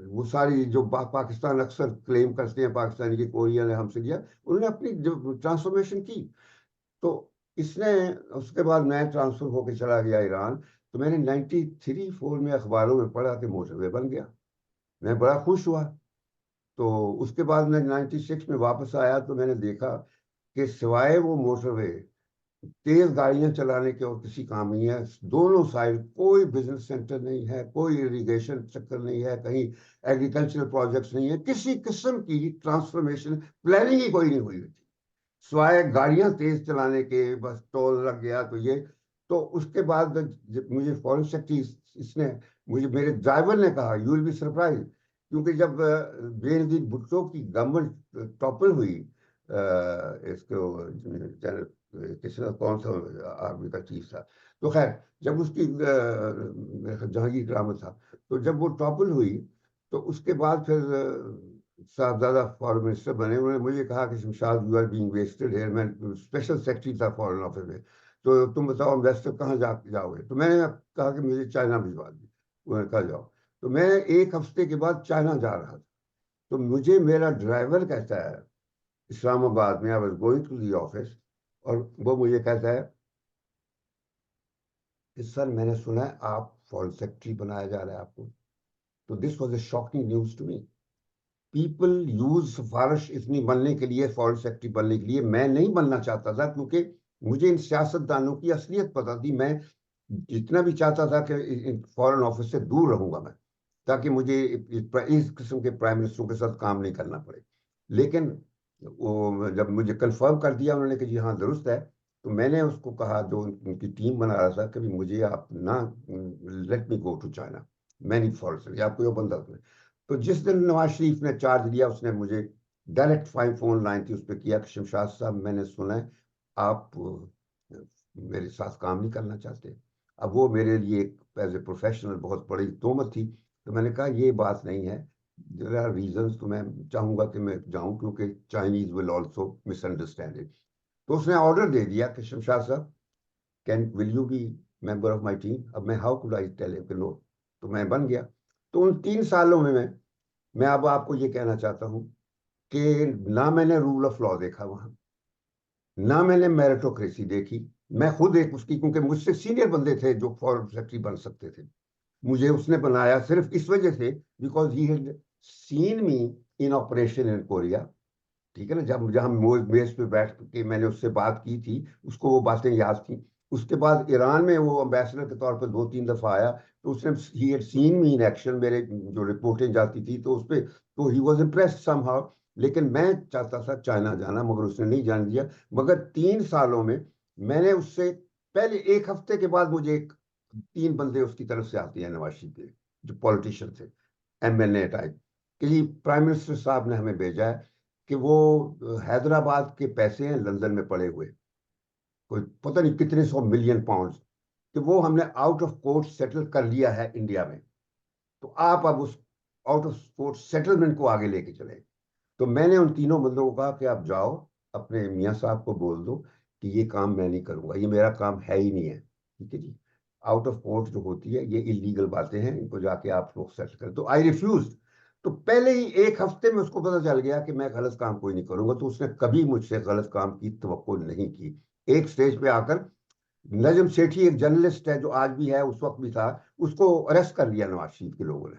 S4: वो सारी जो पाकिस्तान अक्सर क्लेम करते हैं पाकिस्तानी की कोरिया ने हमसे लिया, उन्होंने अपनी ट्रांसफॉर्मेशन की। तो इसने, उसके बाद मैं ट्रांसफर होकर चला गया ईरान। तो मैंने 93-4 में अखबारों में पढ़ा कि मोटरवे बन गया। मैं बड़ा खुश हुआ। तो उसके बाद मैं 96 में वापस आया तो मैंने देखा कि सिवाय वो मोटरवे तेज गाड़ियां चलाने के और किसी काम नहीं है। दोनों साइड कोई बिजनेस सेंटर नहीं है, कोई इरिगेशन चक्कर नहीं है, कहीं एग्रीकल्चरल प्रोजेक्ट्स नहीं है, किसी किस्म की ट्रांसफॉर्मेशन प्लानिंग ही कोई नहीं हुई थी सिवाय गाड़ियां तेज चलाने के। बस टोल लग गया तो ये। तो उसके बाद मुझे फॉरेन सेक्रेटरी इसने मुझे, मेरे ड्राइवर ने कहा यू विल बी सरप्राइज, क्योंकि जब बेनजीर भुट्टो की गवर्नमेंट टॉपल हुई, इसको किसने, कौन सा आर्मी का चीफ था, तो खैर जब उसकी जहांगीर करामत था, तो जब वो टॉपल हुई तो उसके बाद फिर साहबजादा फॉरेन मिनिस्टर बने। उन्होंने मुझे कहा कि Shamshad you are being wasted here. मैं स्पेशल सेक्रेटरी था फॉरेन ऑफिस में, तो तुम बताओ एम्बेसडर कहाँ जाओगे। तो मैंने कहा कि मुझे चाइना भिजवा दी। उन्होंने कहा जाओ। तो मैं 1 हफ्ते के बाद चाइना जा रहा था। तो मुझे मेरा ड्राइवर कहता है इस्लामाबाद में, I was going to the office, और वो मुझे कहता है कि सर मैंने सुना है आप फॉरेन सेक्रेटरी बनाया जा रहा है आपको। तो this was a shocking news to me. People use सिफारिश इतनी बनने के लिए, फॉरेन सेक्रेटरी बनने के लिए। मैं नहीं बनना चाहता था क्योंकि मुझे इन सियासतदानों की असलियत पता थी। मैं जितना भी चाहता था कि फॉरेन ऑफिस से दूर रहूंगा मैं, ताकि मुझे इस किस्म के प्राइम मिनिस्टरों के साथ काम नहीं करना पड़े। लेकिन वो जब मुझे कंफर्म कर दिया उन्होंने कि जी हाँ दुरुस्त है, तो मैंने उसको कहा जो उनकी टीम बना रहा था कि मुझे आप ना, let me go to China, मैं नहीं फॉरेन सेक्रेटरी, आपको ये बंदा। तो जिस दिन नवाज शरीफ ने चार्ज लिया उसने मुझे डायरेक्ट फोन लाइन थी उस पर किया कि शमशाद साहब मैंने सुना है आप मेरे साथ काम नहीं करना चाहते। अब वो मेरे लिए एज ए प्रोफेशनल बहुत बड़ी तोहमत थी। तो मैंने कहा ये बात नहीं है, देयर आर रीजंस, तो मैं चाहूँगा कि मैं जाऊँ क्योंकि Chinese will also misunderstand it. तो उसने ऑर्डर दे दिया कि शमशाद साहब can will you be member of my team. अब मैं how could I tell him कि नो। तो मैं बन गया। तो उन 3 सालों में मैं अब आपको ये कहना चाहता हूं कि ना मैंने रूल ऑफ लॉ देखा वहां, ना मैंने मेरिटोक्रेसी देखी। मैं खुद एक उसकी, क्योंकि मुझसे सीनियर बंदे थे जो फॉरेन सेक्रेटरी बन सकते थे, मुझे उसने बनाया सिर्फ इस वजह से because he had seen me in operation in Korea ٹھیک ہے نا. جہاں میز پہ بیٹھ کے میں نے اس سے بات کی تھی, اس کو وہ باتیں یاد تھیں. اس کے بعد ایران میں وہ امبیسڈر کے طور پہ 2-3 دفعہ آیا, تو اس نے he had seen me in action, میرے جو رپورٹیں جاتی تھی تو اس پہ, تو he was impressed some how. لیکن میں چاہتا تھا چائنا جانا, مگر اس نے نہیں جان دیا. مگر 3 سالوں میں نے اس سے پہلے 1 ہفتے کے بعد مجھے 3 بندے اس کی طرف سے آتے ہیں نواز شریف کے, جو پولیٹیشین تھے, MLA ٹائپ, کہ جی پرائم منسٹر صاحب نے ہمیں بھیجا ہے کہ وہ حیدرآباد کے پیسے ہیں لندن میں پڑے ہوئے, کوئی پتہ نہیں کتنے 100 ملین پاؤنڈ, کہ وہ ہم نے آؤٹ آف کورٹ سیٹل کر لیا ہے انڈیا میں, تو آپ اب اس آؤٹ آف کورٹ سیٹلمنٹ کو آگے لے کے چلیں. تو میں نے ان تینوں بندوں کو کہا کہ آپ جاؤ اپنے میاں صاحب کو بول دو کہ یہ کام میں نہیں کروں گا, یہ میرا کام ہے ہی نہیں ہے. ٹھیک ہے جی, آؤٹ آف کورٹ جو ہوتی ہے یہ انلیگل باتیں ہیں, ان کو جا کے آپ لوگ سیٹل کریں. تو آئی ریفیوزڈ. تو پہلے ہی 1 ہفتے میں اس کو پتہ چل گیا کہ میں غلط کام کوئی نہیں کروں گا, تو اس نے کبھی مجھ سے غلط کام کی توقع نہیں کی. ایک سٹیج پہ آ کر نجم سیٹھی, ایک جرنلسٹ ہے جو آج بھی ہے, اس وقت بھی تھا, اس کو اریسٹ کر لیا نواز شریف کے لوگوں نے.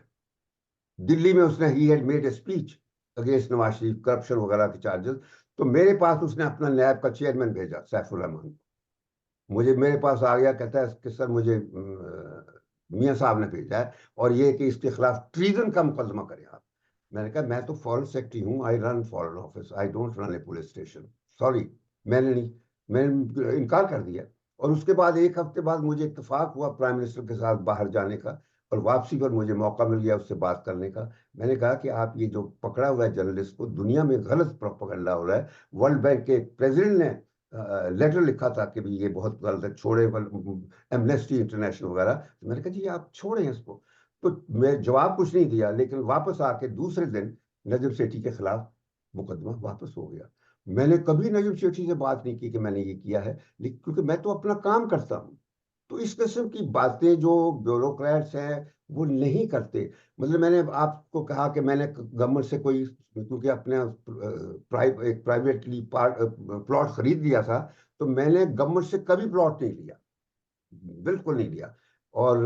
S4: دلی میں اس نے he had made a speech against Nawaz Sharif, corruption وغیرہ کے چارجز. تو میرے پاس اس نے اپنا نیب کا چیئرمین بھیجا, سیف الرحمان کو. میرے پاس آ گیا, کہتا ہے کہ سر مجھے میاں صاحب نے بھیجا ہے, اور یہ کہ اس کے خلاف ٹریزن کا مقدمہ کریں آپ. میں نے کہا میں تو فورن سیکرٹری ہوں, I run foreign office, I don't run a police station, sorry. میں نے نہیں, میں نے انکار کر دیا. اور اس کے بعد 1 ہفتے بعد مجھے اتفاق ہوا پرائم منسٹر کے ساتھ باہر جانے کا, اور واپسی پر مجھے موقع مل گیا اس سے بات کرنے کا. میں نے کہا کہ آپ یہ جو پکڑا ہوا ہے جرنلسٹ کو, دنیا میں غلط پروپیگنڈا ہو رہا ہے. ورلڈ بینک کے پریزیڈنٹ نے لیٹر لکھا تھا کہ یہ بہت غلط ہے, چھوڑے, ایمنیسٹی انٹرنیشنل وغیرہ. میں نے کہا جی آپ چھوڑیں اس کو. تو میں جواب کچھ نہیں دیا, لیکن واپس آ کے دوسرے دن نجم سیٹھی کے خلاف مقدمہ واپس ہو گیا. میں نے کبھی نجم سیٹھی سے بات نہیں کی کہ میں نے یہ کیا ہے, کیونکہ میں تو اپنا کام کرتا ہوں. تو اس قسم کی باتیں جو بیوروکریٹس ہیں وہ نہیں کرتے. مطلب میں نے آپ کو کہا کہ میں نے گورنمنٹ سے کوئی, کیونکہ اپنے ایک پرائیویٹلی پلاٹ خرید لیا تھا, تو میں نے گورنمنٹ سے کبھی پلاٹ نہیں لیا, بالکل نہیں لیا. اور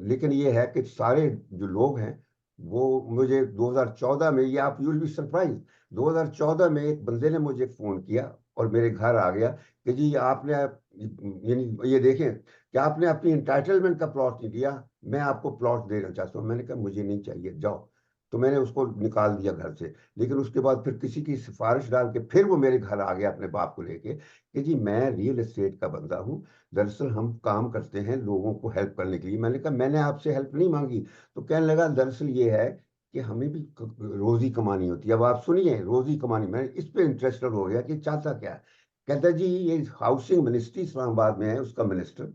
S4: لیکن یہ ہے کہ سارے جو لوگ ہیں وہ مجھے 2014 میں, یہ آپ یو ول بی سرپرائز, 2014 میں ایک بندے نے مجھے فون کیا اور میرے گھر آ گیا کہ جی آپ نے, یعنی یہ دیکھیں کہ آپ نے اپنی انٹائٹلمنٹ کا پلاٹ نہیں دیا, میں آپ کو پلاٹ دینا چاہتا ہوں. میں نے کہا مجھے نہیں چاہیے, جاؤ. تو میں نے اس کو نکال دیا گھر سے. لیکن اس کے بعد پھر کسی کی سفارش ڈال کے پھر وہ میرے گھر آ گیا اپنے باپ کو لے کے کہ جی میں ریئل اسٹیٹ کا بندہ ہوں, دراصل ہم کام کرتے ہیں لوگوں کو ہیلپ کرنے کے لیے. میں نے کہا میں نے آپ سے ہیلپ نہیں مانگی. تو کہنے لگا دراصل یہ ہے کہ ہمیں بھی روزی کمانی ہوتی ہے. اب آپ سنیے, روزی کمانی, میں اس پہ انٹرسٹڈ ہو گیا کہ چاہتا کیا ہے. کہتا جی یہ ہاؤسنگ منسٹری اسلام آباد میں ہے, اس کا منسٹر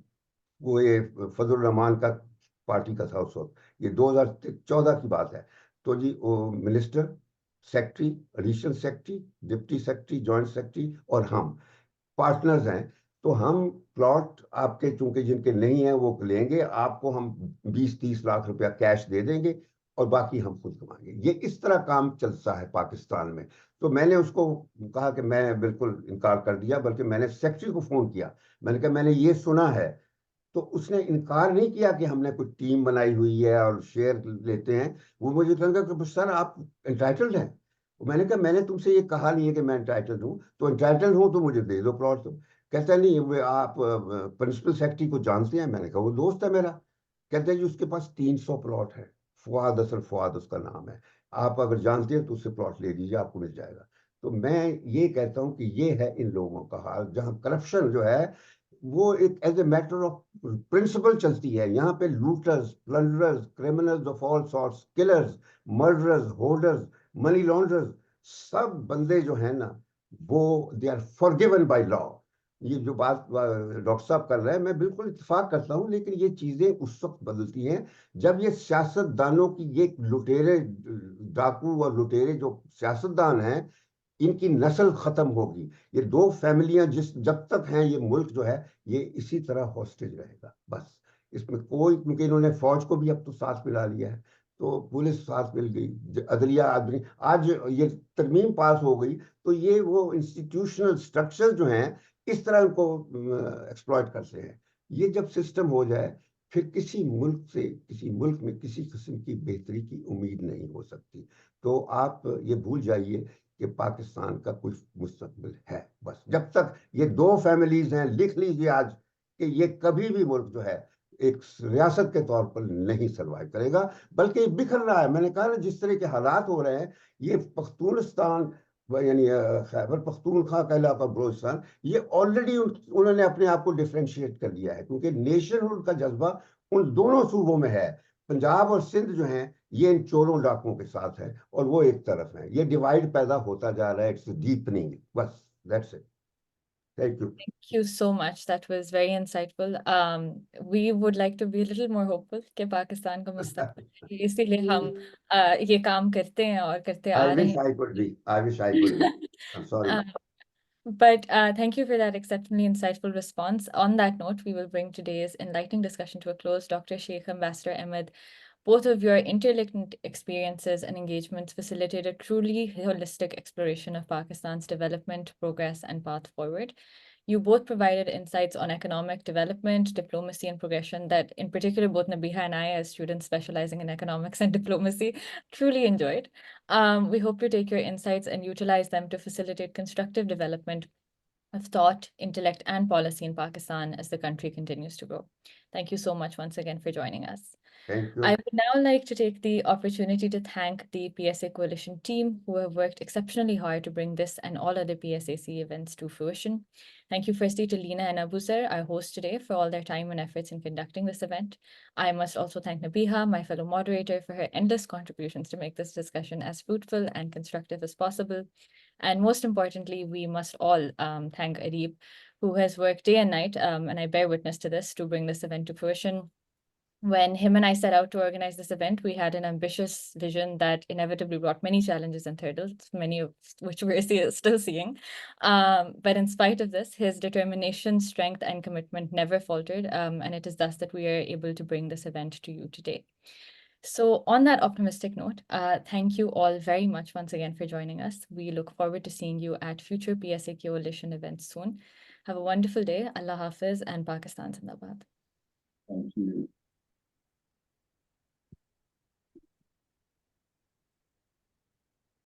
S4: وہ یہ فضل الرحمان کا پارٹی کا تھا اس وقت, یہ 2014 کی بات ہے. تو جی وہ minister, secretary, additional secretary, deputy secretary, joint secretary اور ہم پارٹنرز ہیں. تو ہم پلاٹ آپ کے چونکہ جن کے نہیں ہیں وہ لیں گے, آپ کو ہم 20-30 لاکھ روپیہ کیش دے دیں گے, اور باقی ہم خود کمائیں گے. یہ اس طرح کام چلتا ہے پاکستان میں. تو میں نے اس کو کہا کہ میں بالکل انکار کر دیا, بلکہ میں نے سیکرٹری کو فون کیا, میں نے کہا میں نے یہ سنا ہے. تو اس نے انکار نہیں کیا کہ ہم نے کوئی ٹیم بنائی ہوئی ہے اور شیئر لیتے ہیں. وہ مجھے کہا کہ سر آپ انٹائٹلڈ ہیں. میں نے کہا میں نے تم سے یہ کہا نہیں ہے کہ میں انٹائٹلڈ ہوں, تو انٹائٹلڈ ہوں تو مجھے دے دو پلاٹ. کہتا نہیں وہ آپ پرنسپل سیکرٹری کو جانتے ہیں. میں نے کہا وہ دوست ہے میرا. کہتے ہیں جی اس کے پاس 300 پلاٹ ہے, فواد, اصل فواد اس کا نام ہے, آپ اگر جانتے ہیں تو اس سے پلاٹ لے لیجیے, آپ کو مل جائے گا. تو میں یہ کہتا ہوں کہ یہ ہے ان لوگوں کا حال, جہاں کرپشن جو ہے وہ ایک as a matter of principle چلتی ہے. یہاں پہ looters, plunderers, criminals of all sorts, killers, murderers, holders, money launderers, سب بندے جو ہیں نا وہ دے آر فارگیون بائی لا. یہ جو بات ڈاکٹر صاحب کر رہے ہیں میں بالکل اتفاق کرتا ہوں, لیکن یہ چیزیں اس وقت بدلتی ہیں جب یہ سیاست دانوں کی, یہ لٹیرے ڈاکو اور لٹیرے جو سیاست دان ہیں ان کی نسل ختم ہوگی. یہ 2 فیملیاں جب تک ہیں یہ ملک جو ہے یہ اسی طرح ہاسٹیج رہے گا. بس اس میں کوئی, کیونکہ انہوں نے فوج کو بھی اب تو ساتھ ملا لیا ہے, تو پولیس ساتھ مل گئی, عدلیہ آدمی, آج یہ ترمیم پاس ہو گئی, تو یہ وہ انسٹیٹیوشنل سٹرکچر جو ہیں اس طرح ان کو ایکسپلائٹ کرتے ہیں. یہ جب سسٹم ہو جائے پھر کسی ملک میں کسی قسم کی بہتری کی امید نہیں ہو سکتی. تو آپ یہ بھول جائیے कि पाकिस्तान का कुछ मुस्तकबिल है। बस जब तक ये दो फैमिलीज हैं, लिख लीजिए आज कि ये कभी भी मुल्क जो है एक रियासत के तौर पर नहीं सर्वाइव करेगा, बल्कि बिखर रहा है। मैंने कहा ना, जिस तरह के हालात हो रहे हैं, ये पख्तूनस्तान यानी खैबर पख्तूनख्वा का इलाका, बलोचिस्तान, ये ऑलरेडी उन्होंने अपने आप को डिफ्रेंशिएट कर लिया है, क्योंकि नेशनहुड का जज्बा उन दोनों सूबों में है। पंजाब और सिंध जो हैं ये इन चोरों डाकुओं के साथ हैं, और वो एक तरफ है। ये डिवाइड पैदा होता जा रहा है, इट्स डीपनिंग। बस that's it. Thank you.
S2: Thank you so much. That was very insightful. We would like to be a little more hopeful कि पाकिस्तान का मुस्तकबिल है, इसीलिए हम ये काम करते हैं और करते आ
S4: I
S2: रहे
S4: wish I could be. I wish I could be. I'm sorry.
S2: हैं. But thank you for that exceptionally insightful response. On that note, we will bring today's enlightening discussion to a close. Dr. Sheikh, Ambassador Ahmad, both of your interlinked experiences and engagements facilitate a truly holistic exploration of Pakistan's development, progress, and path forward. You both provided insights on economic development, diplomacy, and progression that, in particular, both Nabiha and I, as students specializing in economics and diplomacy, truly enjoyed. We hope to take your insights and utilize them to facilitate constructive development of thought, intellect, and policy in Pakistan as the country continues to grow. Thank you so much once again for joining us.
S4: Thank you.
S2: I would now like to take the opportunity to thank the PSA Coalition team who have worked exceptionally hard to bring this and all other PSAC events to fruition. Thank you firstly to Lina and Abu Sir, our hosts today, for all their time and efforts in conducting this event. I must also thank Nabiha, my fellow moderator, for her endless contributions to make this discussion as fruitful and constructive as possible. And most importantly, we must all thank Areeb, who has worked day and night, and I bear witness to this, to bring this event to fruition. When him and I set out to organize this event, we had an ambitious vision that inevitably brought many challenges and hurdles, many of which we're still seeing. But in spite of this, his determination, strength, and commitment never faltered, and it is thus that we are able to bring this event to you today. So on that optimistic note, thank you all very much once again for joining us. We look forward to seeing you at future PSA Coalition events soon. Have a wonderful day. Allah Hafiz and Pakistan Zindabad.